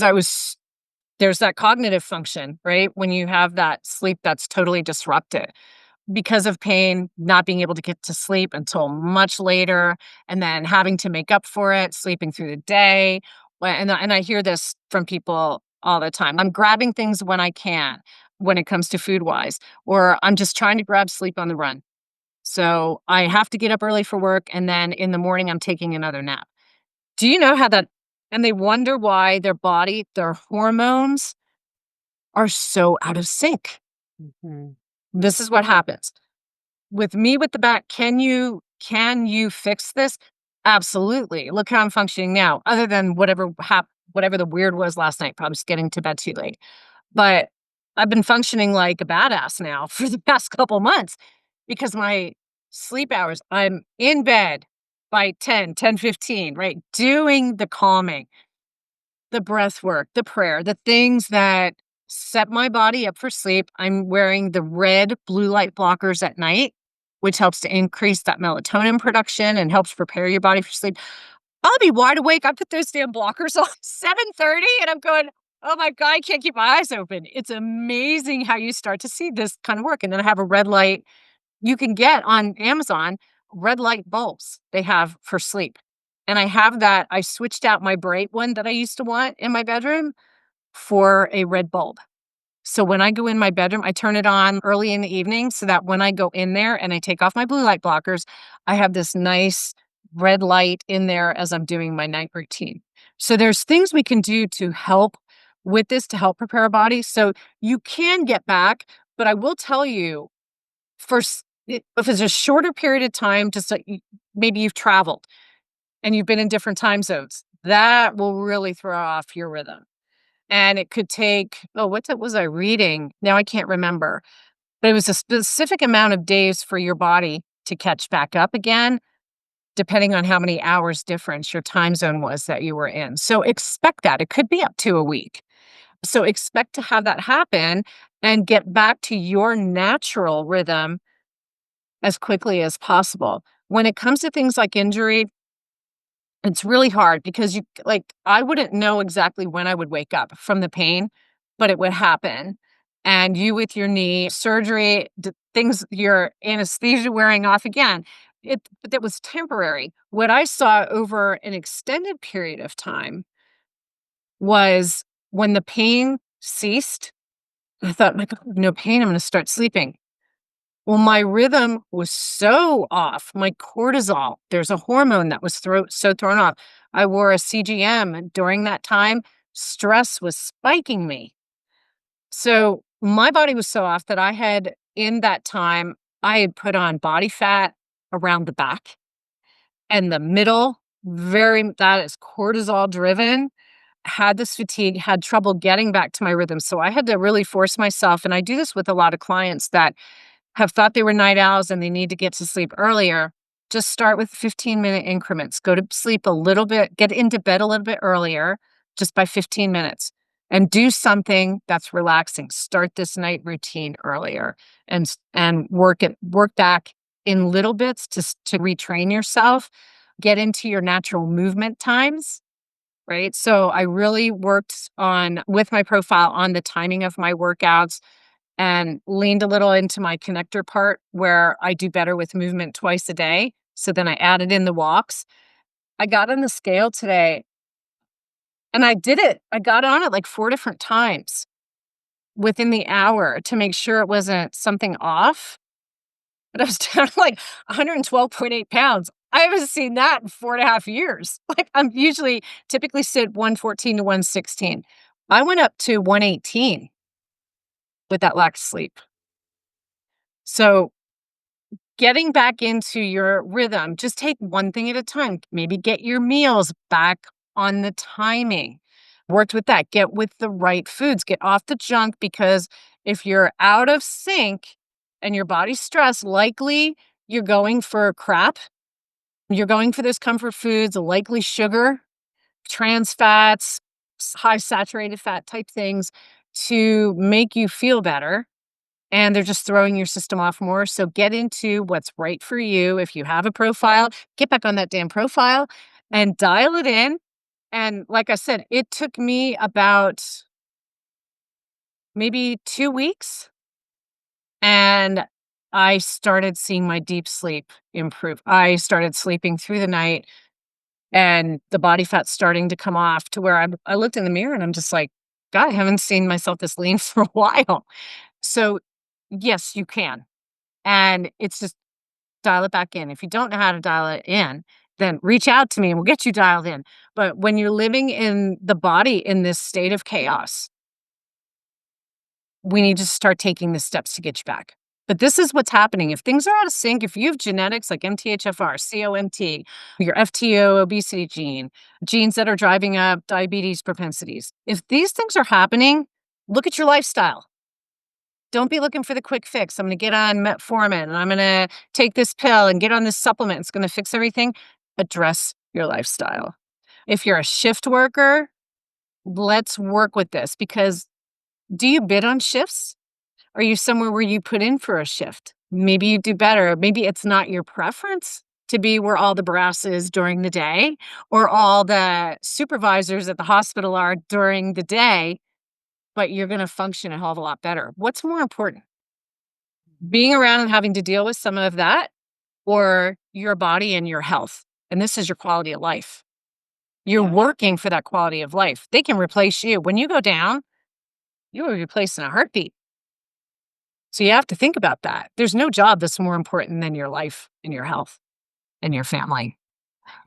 there's that cognitive function, right? When you have that sleep that's totally disrupted because of pain, not being able to get to sleep until much later, and then having to make up for it, sleeping through the day. And I hear this from people all the time. I'm grabbing things when I can, when it comes to food wise, or I'm just trying to grab sleep on the run. So I have to get up early for work, and then in the morning, I'm taking another nap. Do you know how that? And they wonder why their hormones are so out of sync. Mhm. This is what happens. With me with the back, can you fix this? Absolutely. Look how I'm functioning now, other than whatever the weird was last night, probably just getting to bed too late. But I've been functioning like a badass now for the past couple months because my sleep hours, I'm in bed by 10:15, right? Doing the calming, the breath work, the prayer, the things that set my body up for sleep. I'm wearing the red blue light blockers at night, which helps to increase that melatonin production and helps prepare your body for sleep. I'll be wide awake. I put those damn blockers on 7:30 and I'm going, "Oh my god, I can't keep my eyes open." It's amazing how you start to see this kind of work. And then I have a red light you can get on Amazon, red light bulbs they have for sleep. And I have that. I switched out my bright one that I used to want in my bedroom for a red bulb. So when I go in my bedroom, I turn it on early in the evening so that when I go in there and I take off my blue light blockers, I have this nice red light in there as I'm doing my night routine. So there's things we can do to help with this to help prepare our body. So you can get back, but I will tell you if it's a shorter period of time, just like maybe you've traveled and you've been in different time zones, that will really throw off your rhythm. And it could take, oh, was I reading? Now I can't remember, but it was a specific amount of days for your body to catch back up again, depending on how many hours difference your time zone was that you were in. So expect that. It could be up to a week. So expect to have that happen and get back to your natural rhythm as quickly as possible. When it comes to things like injury, it's really hard because I wouldn't know exactly when I would wake up from the pain, but it would happen. And you with your knee surgery, things, your anesthesia wearing off again. but that was temporary. What I saw over an extended period of time was when the pain ceased, I thought, "My God, no pain, I'm gonna start sleeping." Well, my rhythm was so off. My cortisol, there's a hormone that was so thrown off. I wore a CGM, and during that time, stress was spiking me. So my body was so off that I had, in that time, I had put on body fat around the back and the middle, that is cortisol driven, had this fatigue, had trouble getting back to my rhythm. So I had to really force myself. And I do this with a lot of clients that have thought they were night owls and they need to get to sleep earlier. Just start with 15-minute increments. Go to sleep a little bit, get into bed a little bit earlier, just by 15 minutes, and do something that's relaxing. Start this night routine earlier and work back in little bits to retrain yourself. Get into your natural movement times, right? So I really worked on with my profile on the timing of my workouts and leaned a little into my connector part where I do better with movement twice a day. So then I added in the walks. I got on the scale today and I did it. I got on it like 4 different times within the hour to make sure it wasn't something off. But I was down to like 112.8 pounds. I haven't seen that in 4.5 years. Like I'm usually typically sit 114 to 116. I went up to 118 with that lack of sleep. So getting back into your rhythm, just take one thing at a time. Maybe get your meals back on the timing. Worked with that. Get with the right foods. Get off the junk because if you're out of sync and your body's stressed, likely you're going for crap. You're going for those comfort foods, likely sugar, trans fats, high saturated fat type things to make you feel better, and they're just throwing your system off more. So get into what's right for you. If you have a profile, get back on that damn profile and dial it in. And like I said, it took me about maybe 2 weeks, and I started seeing my deep sleep improve. I started sleeping through the night and the body fat's starting to come off to where I looked in the mirror and I'm just like, God, I haven't seen myself this lean for a while. So yes, you can. And it's just dial it back in. If you don't know how to dial it in, then reach out to me and we'll get you dialed in. But when you're living in the body in this state of chaos, we need to start taking the steps to get you back. But this is what's happening. If things are out of sync, if you have genetics like MTHFR, COMT, your FTO obesity gene, genes that are driving up diabetes propensities, if these things are happening, look at your lifestyle. Don't be looking for the quick fix. I'm going to get on metformin and I'm going to take this pill and get on this supplement. It's going to fix everything. Address your lifestyle. If you're a shift worker, let's work with this because do you bid on shifts? Are you somewhere where you put in for a shift? Maybe you do better. Maybe it's not your preference to be where all the brass is during the day or all the supervisors at the hospital are during the day, but you're going to function a hell of a lot better. What's more important? Being around and having to deal with some of that or your body and your health? And this is your quality of life. You're working for that quality of life. They can replace you. When you go down, you are replaced in a heartbeat. So you have to think about that. There's no job that's more important than your life and your health and your family.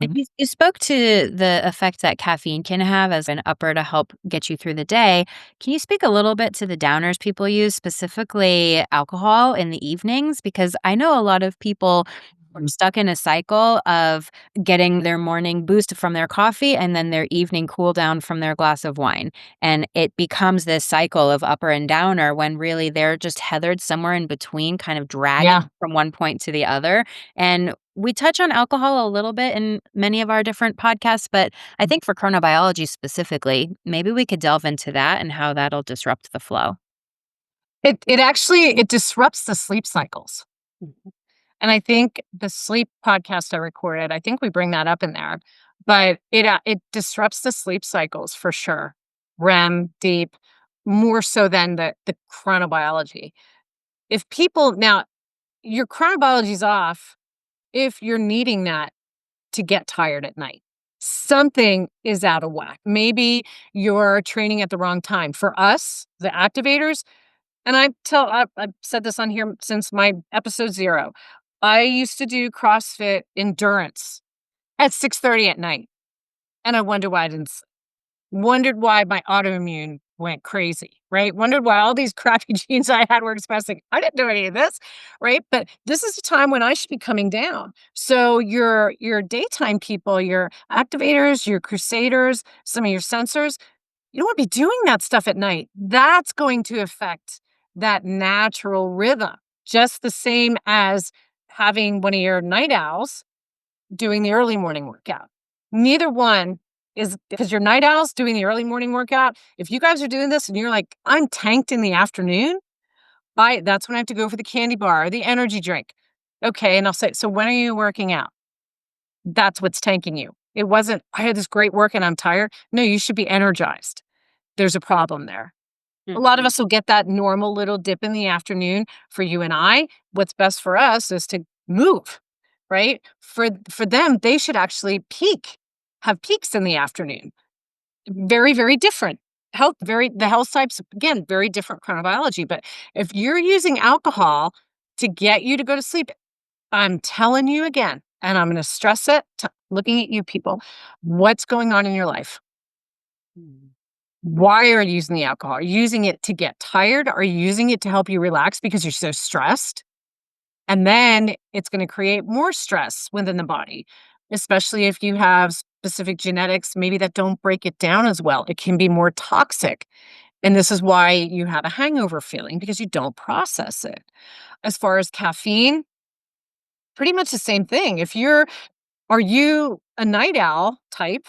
And Mhm. you spoke to the effect that caffeine can have as an upper to help get you through the day. Can you speak a little bit to the downers people use, specifically alcohol in the evenings? Because I know a lot of people are stuck in a cycle of getting their morning boost from their coffee and then their evening cool down from their glass of wine. And it becomes this cycle of upper and downer when really they're just tethered somewhere in between, kind of dragging Yeah. from one point to the other. And we touch on alcohol a little bit in many of our different podcasts, but I think for chronobiology specifically, maybe we could delve into that and how that'll disrupt the flow. It actually it disrupts the sleep cycles. And I think the sleep podcast I recorded, I think we bring that up in there, but it disrupts the sleep cycles for sure. REM, deep, more so than the chronobiology. If people now your chronobiology's off if you're needing that to get tired at night. Something is out of whack. Maybe you're training at the wrong time. For us, the activators, and I've said this on here since my episode 0. I used to do CrossFit endurance at 6:30 at night, and I wonder why I didn't wondered why my autoimmune went crazy, right? Wondered why all these crappy genes I had were expressing. I didn't do any of this, right? But this is a time when I should be coming down. So your daytime people, your activators, your crusaders, some of your sensors, you don't want to be doing that stuff at night. That's going to affect that natural rhythm, just the same as having one of your night owls doing the early morning workout. Neither one is because your night owl's doing the early morning workout. If you guys are doing this and you're like, I'm tanked in the afternoon, that's when I have to go for the candy bar or the energy drink. Okay. And I'll say, so when are you working out? That's what's tanking you. It wasn't, I had this great work and I'm tired. No, you should be energized. There's a problem there. A lot of Mhm. us will get that normal little dip in the afternoon. For you and I, what's best for us is to move, right? For them, they should actually have peaks in the afternoon. Very, very different. The health types, again, very different chronobiology. But if you're using alcohol to get you to go to sleep, I'm telling you again, and I'm going to stress it, looking at you people, what's going on in your life? Mm. Why are you using the alcohol? Are you using it to get tired? Are you using it to help you relax because you're so stressed? And then it's going to create more stress within the body, especially if you have specific genetics, maybe that don't break it down as well. It can be more toxic. And this is why you have a hangover feeling because you don't process it. As far as caffeine, pretty much the same thing. Are you a night owl type?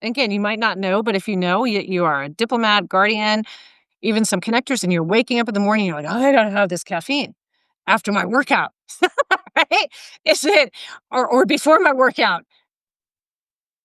Again, you might not know, but if you know, you are a diplomat, guardian, even some connectors, and you're waking up in the morning, you're like, "Oh, I gotta have this caffeine after my workout." Right? Is it or before my workout?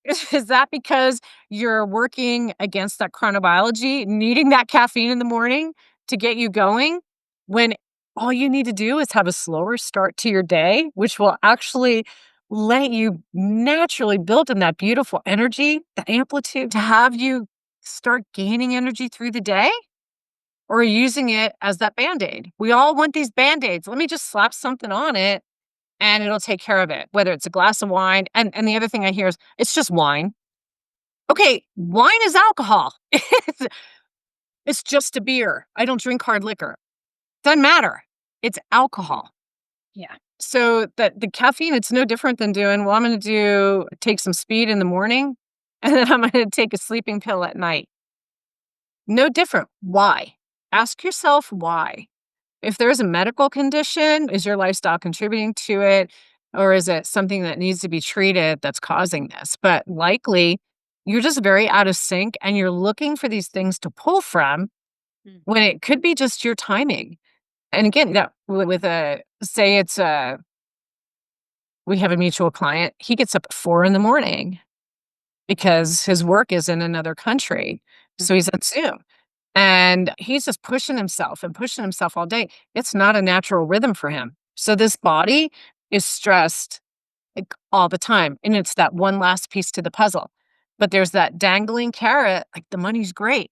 Is that because you're working against that chronobiology, needing that caffeine in the morning to get you going, when all you need to do is have a slower start to your day, which will actually let you naturally build in that beautiful energy, the amplitude to have you start gaining energy through the day? Or using it as that Band-Aid. We all want these Band-Aids. Let me just slap something on it and it'll take care of it, whether it's a glass of wine. And the other thing I hear is it's just wine. Okay, wine is alcohol. It's just a beer. I don't drink hard liquor. Doesn't matter. It's alcohol. Yeah. So the caffeine, it's no different than doing, well, I'm gonna take some speed in the morning and then I'm gonna take a sleeping pill at night. No different. Why? Ask yourself why. If there's a medical condition, is your lifestyle contributing to it? Or is it something that needs to be treated that's causing this? But likely, you're just very out of sync and you're looking for these things to pull from when it could be just your timing. And again, that with a say it's a we have a mutual client, he gets up at 4 in the morning because his work is in another country. So he's on Zoom. And he's just pushing himself all day. It's not a natural rhythm for him. So this body is stressed like all the time. And it's that one last piece to the puzzle. But there's that dangling carrot, like the money's great.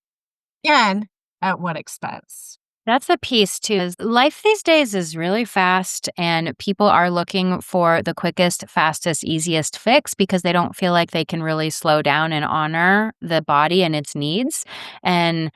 Again, at what expense? That's the piece too. Is life these days is really fast and people are looking for the quickest, fastest, easiest fix because they don't feel like they can really slow down and honor the body and its needs. And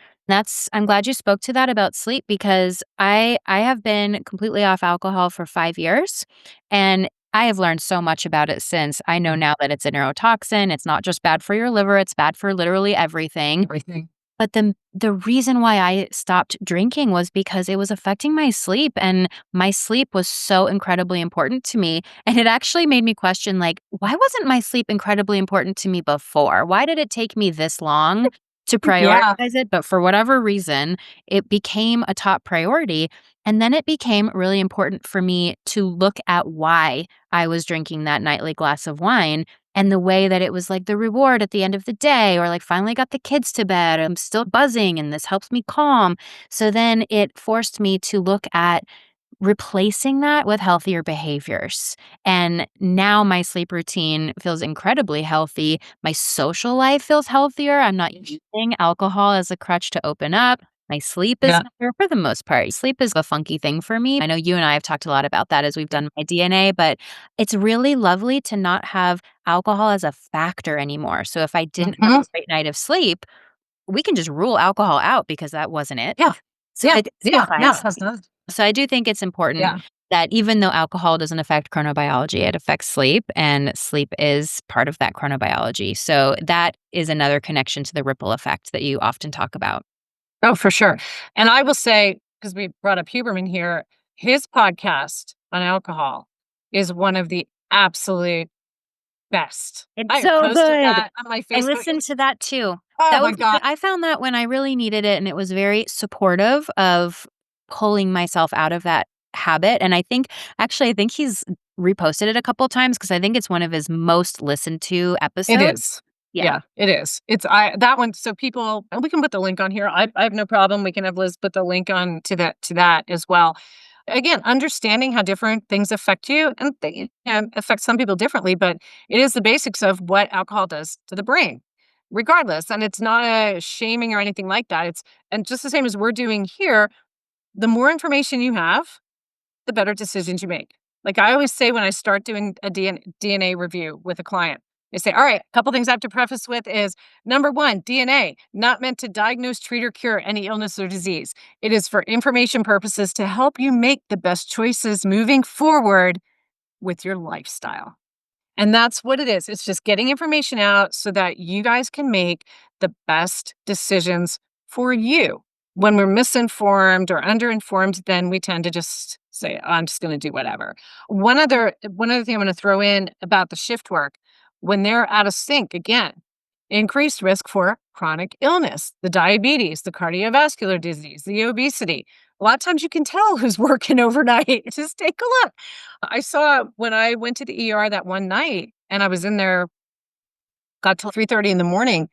I'm glad you spoke to that about sleep because I have been completely off alcohol for 5 years and I have learned so much about it since. I know Mm, now that it's a neurotoxin. It's not just bad for your liver, it's bad for literally everything. everything. But the reason why I stopped drinking was because it was affecting my sleep, and my sleep was so incredibly important to me, and it actually made me question, like, why wasn't my sleep incredibly important to me before? Why did it take me this long to Yeah. prioritize it? But for whatever reason, it became a top priority, and then it became really important for me to look at why I was drinking that nightly glass of wine and the way that it was like the reward at the end of the day, or like finally got the kids to bed, I'm still buzzing and this helps me calm. So then it forced me to look at replacing that with healthier behaviors. And now my sleep routine feels incredibly healthy. My social life feels healthier. I'm not using alcohol as a crutch to open up. My sleep is Yeah. better for the most part. Sleep is a funky thing for me. I know you and I have talked a lot about that as we've done my DNA, but it's really lovely to not have alcohol as a factor anymore. So if I didn't have Mhm. a great night of sleep, we can just rule alcohol out because that wasn't it. Yeah. So Yeah. it Yeah. simplifies. Yeah. Has none. So I do think it's important Yeah. that even though alcohol doesn't affect chronobiology, it affects sleep, and sleep is part of that chronobiology. So that is another connection to the ripple effect that you often talk about. Oh, for sure. And I will say, because we brought up Huberman here, his podcast on alcohol is one of the absolute best. It's I have so posted good. that on my I Facebook. listened to that too. Oh That my was god, I found that when I really needed it, and it was very supportive of pulling myself out of that habit, and I think he's reposted it a couple times because I think it's one of his most listened to it episodes. is. Yeah. Yeah, it is. It's I that one. So people, and we can put the link on here. I have no problem. We can have Liz put the link on to that as well. Again, understanding how different things affect you and they affect some people differently, but it is the basics of what alcohol does to the brain, regardless. And it's not a shaming or anything like that. It's and just the same as we're doing here. The more information you have, the better decisions you make. Like I always say when I start doing a DNA review with a client, they say, all right, a couple things I have to preface with is number one, DNA, not meant to diagnose, treat, or cure any illness or disease. It is for information purposes to help you make the best choices moving forward with your lifestyle. And that's what it is. It's just getting information out so that you guys can make the best decisions for you. When we're misinformed or underinformed, then we tend to just say, "Oh, I'm just going to do whatever." One other thing I'm going to throw in about the shift work, when they're out of sync, again, increased risk for chronic illness, the diabetes, the cardiovascular disease, the obesity. A lot of times you can tell who's working overnight. Just take a look. I saw when I went to the ER that one night and I was in there, got till 3:30 in the morning,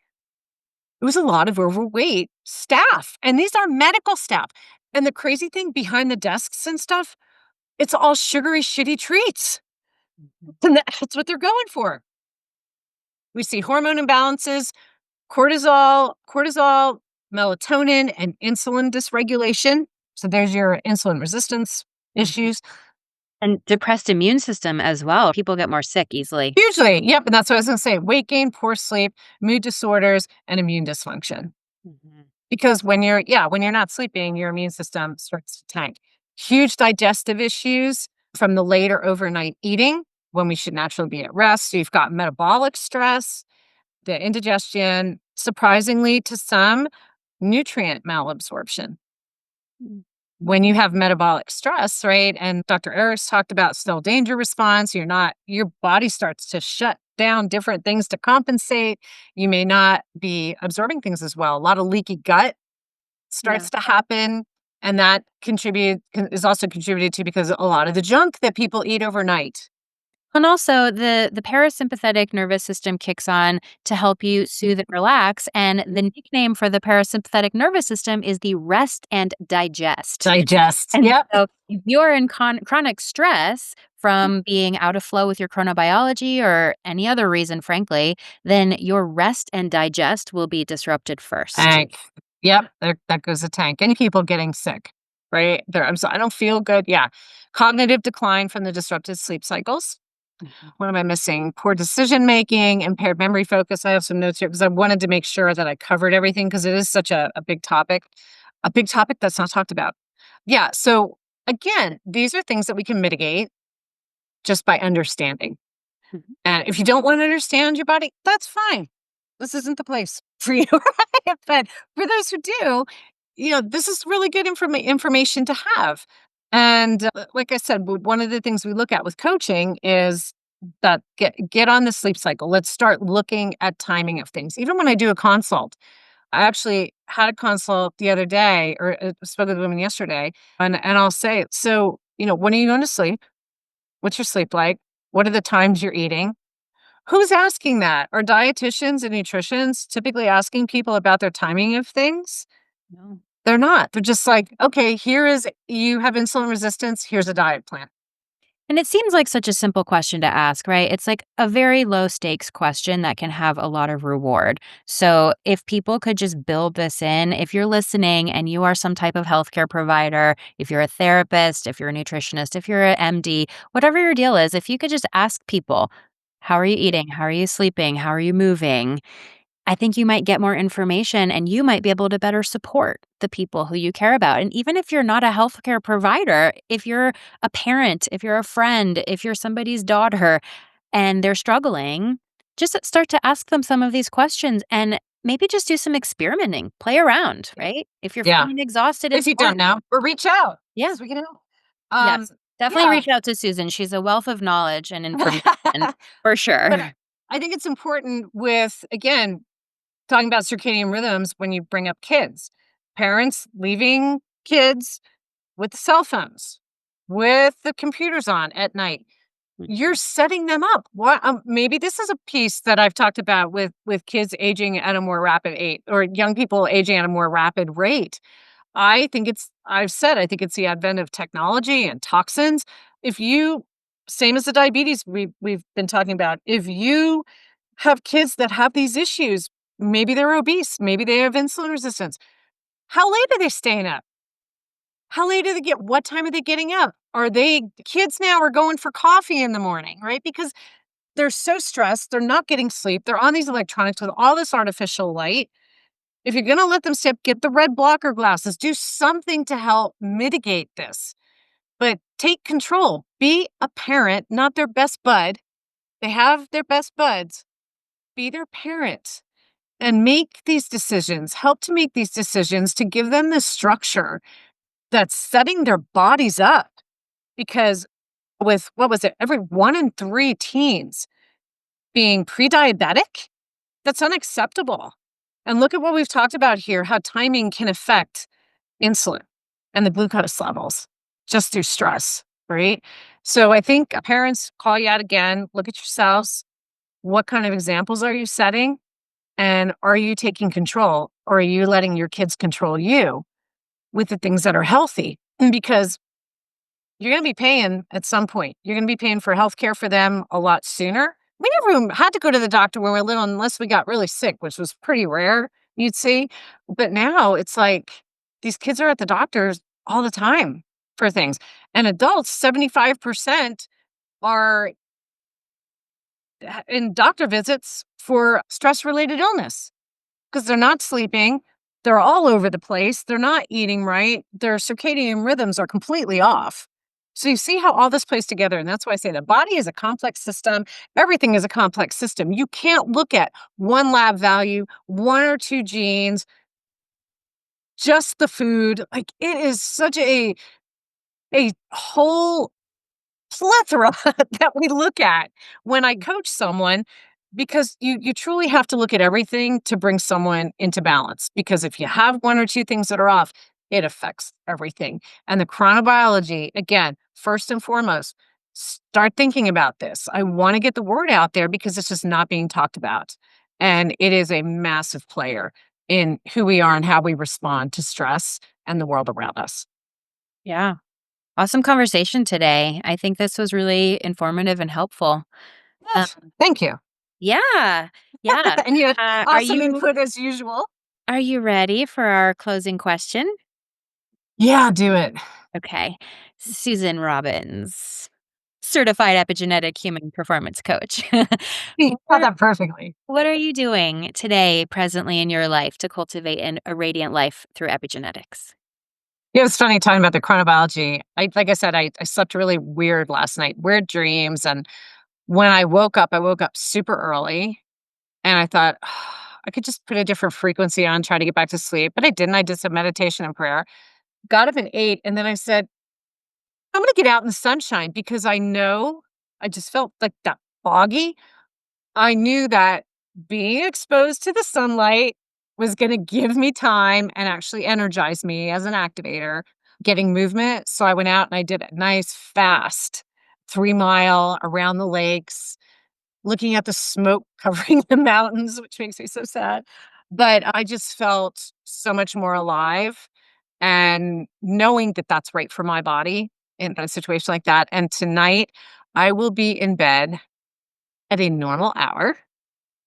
it was a lot of overweight staff. And these are medical staff. And the crazy thing behind the desks and stuff, it's all sugary, shitty treats. Mhm. And that's what they're going for. We see hormone imbalances, cortisol, melatonin, and insulin dysregulation. So there's your insulin resistance Mhm. issues. And depressed immune system as well. People get more sick easily. Usually, yep, and that's what I was gonna say, weight gain, poor sleep, mood disorders, and immune dysfunction. Mhm. Because when you're not sleeping, your immune system starts to tank. Huge digestive issues from the late or overnight eating when we should naturally be at rest. So you've got metabolic stress, the indigestion, surprisingly to some, nutrient malabsorption. Mm. When you have metabolic stress, right? And Dr. Erics talked about cell danger response. Your body starts to shut down different things to compensate. You may not be absorbing things as well. A lot of leaky gut Yeah. starts to happen. And that is also contributed to because a lot of the junk that people eat overnight. And also the parasympathetic nervous system kicks on to help you soothe and relax, and the nickname for the parasympathetic nervous system is the rest and digest. Digest. And Yep. so if you're in chronic stress from being out of flow with your chronobiology or any other reason, frankly, then your rest and digest will be disrupted first. Tank. Yep, there that goes the tank. Any people getting sick, right? I don't feel good. Yeah. Cognitive decline from the disrupted sleep cycles. Mhm. What am I missing? Poor decision making, impaired memory focus. I have some notes here because I wanted to make sure that I covered everything because it is such a a big topic that's not talked about. Yeah. So again, these are things that we can mitigate just by understanding. Mhm. And if you don't want to understand your body, that's fine. This isn't the place for you, right? But for those who do, this is really good information to have. And like I said, one of the things we look at with coaching is that get on the sleep cycle. Let's start looking at timing of things. Even when I do a consult, I actually had a consult the other day, or spoke with a woman yesterday, and I'll say, so when are you going to sleep? What's your sleep like? What are the times you're eating? Who's asking that? Are dietitians and nutritionists typically asking people about their timing of things? No. They're not. They're just like, "Okay, here is you have insulin resistance, here's a diet plan." And it seems like such a simple question to ask, right? It's like a very low stakes question that can have a lot of reward. So, if people could just build this in, if you're listening and you are some type of healthcare provider, if you're a therapist, if you're a nutritionist, if you're an MD, whatever your deal is, if you could just ask people, how are you eating? How are you sleeping? How are you moving? I think you might get more information and you might be able to better support the people who you care about. And even if you're not a healthcare provider, if you're a parent, if you're a friend, if you're somebody's daughter and they're struggling, just start to ask them some of these questions and maybe just do some experimenting, play around, right? If you're Yeah. feeling exhausted, If it's you don't hard. know, or reach out Yeah. because we can help. Um, Yes. Definitely yeah. reach out to Susan. She's a wealth of knowledge and information for But sure. I think it's important with, again, talking about circadian rhythms when you bring up kids. Parents leaving kids with the cell phones, with the computers on at night. You're setting them up. What maybe this is a piece that I've talked about with kids aging at a more rapid rate or young people aging at a more rapid rate. I've said I think it's the advent of technology and toxins. If you Same as the diabetes we've been talking about. If you have kids that have these issues, maybe they're obese, maybe they have insulin resistance. How late are they staying up? How late do they get? What time are they getting up? Are they kids now are going for coffee in the morning, right? Because they're so stressed, they're not getting sleep, they're on these electronics with all this artificial light. If you're gonna let them stay up, get the red blocker glasses, do something to help mitigate this. But take control. Be a parent, not their best bud. They have their best buds. Be their parent and make these decisions. Help to make these decisions to give them the structure that's setting their bodies up. Because with what was it, every 1 in 3 teens being pre diabetic, that's unacceptable. And look at what we've talked about here how timing can affect insulin and the glucose levels just through stress, right? So I think parents call you out again, look at yourselves. What kind of examples are you setting? And are you taking control or are you letting your kids control you with the things that are healthy? Because you're going to be paying at some point. You're going to be paying for healthcare for them a lot sooner. We never even had to go to the doctor when we were little unless we got really sick, which was pretty rare, you'd see. But now it's like these kids are at the doctors all the time for things. And adults, 75% are in doctor visits for stress related illness. 'Cause they're not sleeping, they're all over the place, they're not eating right, their circadian rhythms are completely off. So you see how all this plays together, and that's why I say the body is a complex system, everything is a complex system. You can't look at one lab value, 1 or 2 genes, just the food, like, it is such a whole plethora that we look at when I coach someone because you truly have to look at everything to bring someone into balance because if you have 1 or 2 things that are off, it affects everything. And the chronobiology, again, first and foremost, start thinking about this. I want to get the word out there because it's just not being talked about. And it is a massive player in who we are and how we respond to stress and the world around us. Yeah. Awesome conversation today. I think this was really informative and helpful. Um, Yes. Thank you. yeah, yeah. And you had Uh, are awesome you input as usual. are you ready for our closing question? Yeah, do it. Okay. Susan Robbins, certified epigenetic human performance coach. You got what, that perfectly. what are you doing today, presently in your life, to cultivate a radiant life through epigenetics? It was funny talking about the chronobiology. Like I said, I slept really weird last night, weird dreams. And when I woke up super early and I thought, I could just put a different frequency on, try to get back to sleep. But I didn't. I did some meditation and prayer, got up and ate. And then I said, I'm going to get out in the sunshine because I know I just felt like that foggy. I knew that being exposed to the sunlight was gonna give me time and actually energize me as an activator, getting movement, so I went out and I did a nice fast 3 mile around the lakes, looking at the smoke covering the mountains, which makes me so sad, but I just felt so much more alive, and knowing that that's right for my body in a situation like that. And tonight, I will be in bed at a normal hour,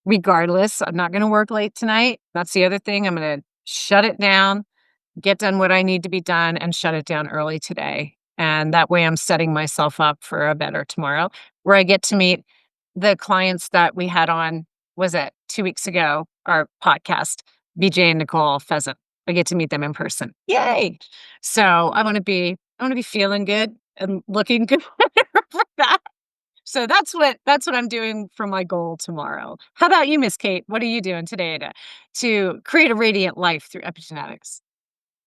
regardless. I'm not gonna work late tonight. That's the other thing. I'm gonna shut it down, get done what I need to be done, and shut it down early today. And that way I'm setting myself up for a better tomorrow, where I get to meet the clients that we had on, was it 2 weeks ago, our podcast, BJ and Nicole Pheasant. I get to meet them in person. Yay! So I wanna be feeling good and looking good for that. So that's what I'm doing for my goal tomorrow. How about you, Miss Kate? What are you doing today to create a radiant life through epigenetics?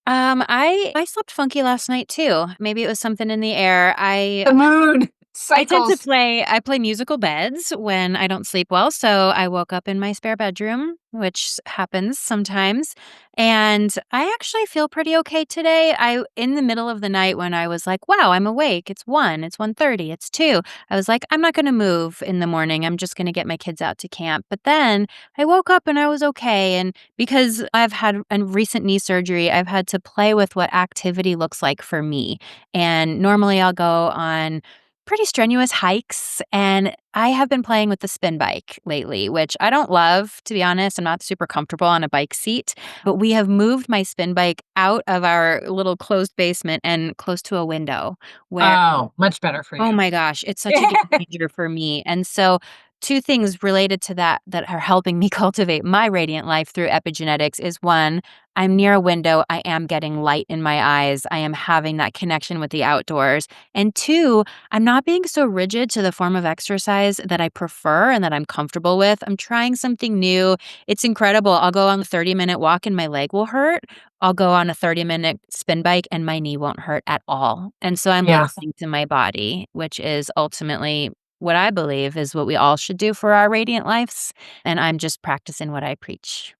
I slept funky last night too. Maybe it was something in the air. The moon I tend to cycles. play musical beds when I don't sleep well, so I woke up in my spare bedroom, which happens sometimes, and I actually feel pretty okay today. I in the middle of the night when I was like, "Wow, I'm awake. It's 1, it's 1:30, it's 2." I was like, "I'm not gonna move in the morning. I'm just gonna get my kids out to camp." But then I woke up and I was okay, and because I've had a recent knee surgery, I've had to play with what activity looks like for me, and normally I'll go on pretty strenuous hikes, and I have been playing with the spin bike lately, which I don't love, to be honest. I'm not super comfortable on a bike seat, but we have moved my spin bike out of our little closed basement and close to a window where Oh, much better for oh you. my gosh, it's such a game changer for me, and so 2 things related to that are helping me cultivate my radiant life through epigenetics is 1, I'm near a window, I am getting light in my eyes, I am having that connection with the outdoors, and 2, I'm not being so rigid to the form of exercise that I prefer and that I'm comfortable with. I'm trying something new. It's incredible. I'll go on a 30-minute walk and my leg will hurt. I'll go on a 30-minute spin bike and my knee won't hurt at all. And so I'm Yeah. listening to my body, which is ultimately what I believe is what we all should do for our radiant lives. And I'm just practicing what I preach.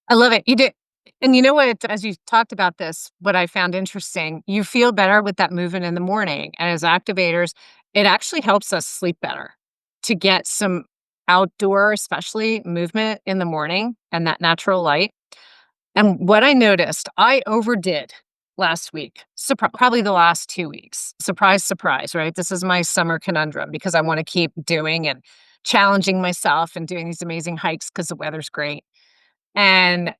I love it. You did, and you know what, as you talked about this, what I found interesting, you feel better with that movement in the morning, and as activators, it actually helps us sleep better to get some outdoor, especially movement in the morning and that natural light. And what I noticed, I overdid last week, probably the last 2 weeks. Surprise, surprise, right? This is my summer conundrum because I wanna keep doing and challenging myself and doing these amazing hikes because the weather's great, and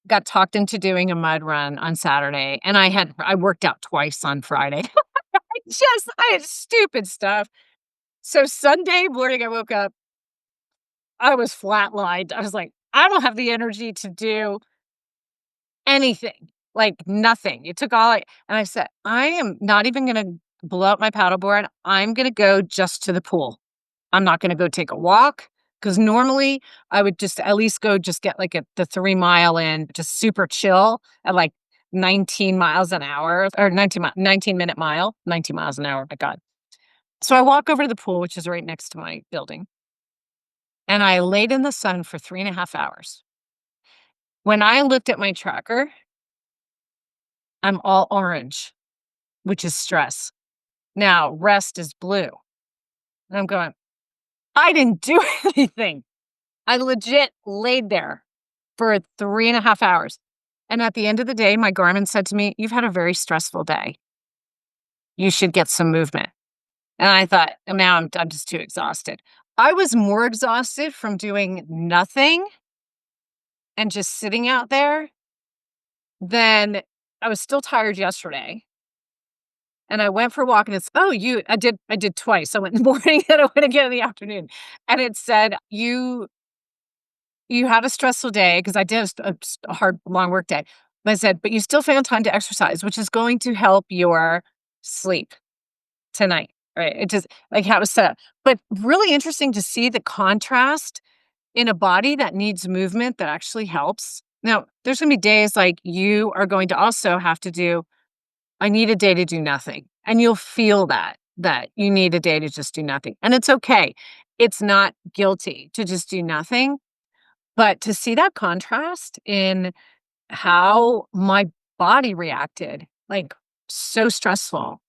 got talked into doing a mud run on Saturday, and I worked out twice on Friday. I had stupid stuff. So Sunday morning, I woke up, I was flatlined. I was like, "I don't have the energy to do anything, like, nothing." It took all I and I said, "I am not even gonna blow up my paddleboard. I'm gonna go just to the pool. I'm not gonna go take a walk because normally, I would just at least go just get, like, the 3 mile in, just super chill at, like, 19 miles an hour or 19-minute mile, 19 miles an hour, my god." So I walk over to the pool, which is right next to my building, and I laid in the sun for 3.5 hours. When I looked at my tracker, I'm all orange, which is stress. Now, rest is blue. And I'm going, I didn't do anything. I legit laid there for 3.5 hours. And at the end of the day, my Garmin said to me, "You've had a very stressful day. You should get some movement." And I thought, now I'm just too exhausted. I was more exhausted from doing nothing and just sitting out there than I was still tired yesterday. And I went for a walk and it's, "Oh, I did twice. I went in the morning and I went again in the afternoon." And it said, "You had a stressful day," because I did a hard, long work day. But I said, "But you still found time to exercise, which is going to help your sleep tonight." Right? It just like how it was set up. But really interesting to see the contrast in a body that needs movement that actually helps. Now, there's gonna be days like you are going to also have to do, I need a day to do nothing. And you'll feel that you need a day to just do nothing. And it's okay. It's not guilty to just do nothing, but to see that contrast in how my body reacted, like so stressful,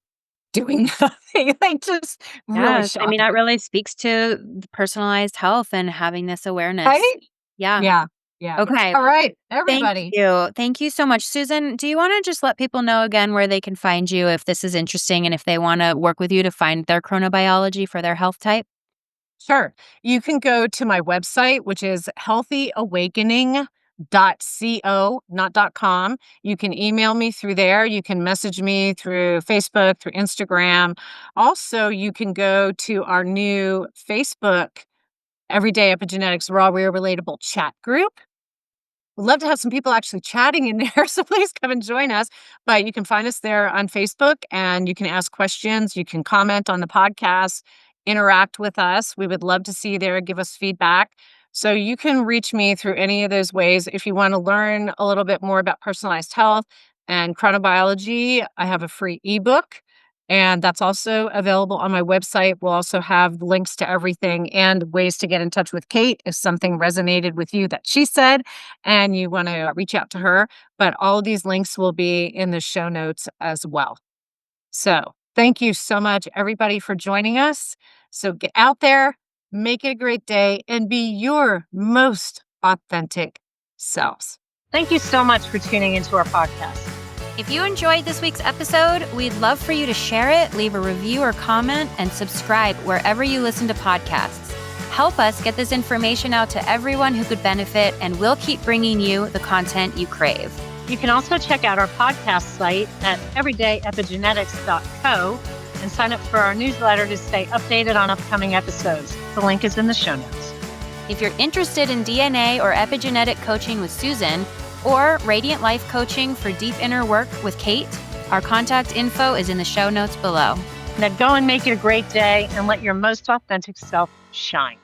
doing nothing, like just really Yes, I mean, that shocking. really speaks to the personalized health and having this awareness. Right? Yeah. Yeah. Yeah. Okay. All right, Thank everybody. you. Thank you so much. Susan, do you want to just let people know again where they can find you if this is interesting and if they want to work with you to find their chronobiology for their health type? Sure. You can go to my website, which is healthyawakening.co, not .com. You can email me through there. You can message me through Facebook, through Instagram. Also, you can go to our new Facebook, Everyday Epigenetics Raw Real Relatable chat group. We'd love to have some people actually chatting in there, so please come and join us. But you can find us there on Facebook and you can ask questions. You can comment on the podcast, interact with us. We would love to see you there, give us feedback. So you can reach me through any of those ways. If you want to learn a little bit more about personalized health and chronobiology, I have a free ebook. And that's also available on my website. We'll also have links to everything and ways to get in touch with Kate if something resonated with you that she said and you want to reach out to her. But all of these links will be in the show notes as well. So thank you so much, everybody, for joining us. So get out there, make it a great day, and be your most authentic selves. Thank you so much for tuning into our podcast. If you enjoyed this week's episode, we'd love for you to share it, leave a review or comment, and subscribe wherever you listen to podcasts. Help us get this information out to everyone who could benefit, and we'll keep bringing you the content you crave. You can also check out our podcast site at everydayepigenetics.co and sign up for our newsletter to stay updated on upcoming episodes. The link is in the show notes. If you're interested in DNA or epigenetic coaching with Susan, or Radiant Life Coaching for deep inner work with Kate, our contact info is in the show notes below. Now go and make it a great day and let your most authentic self shine.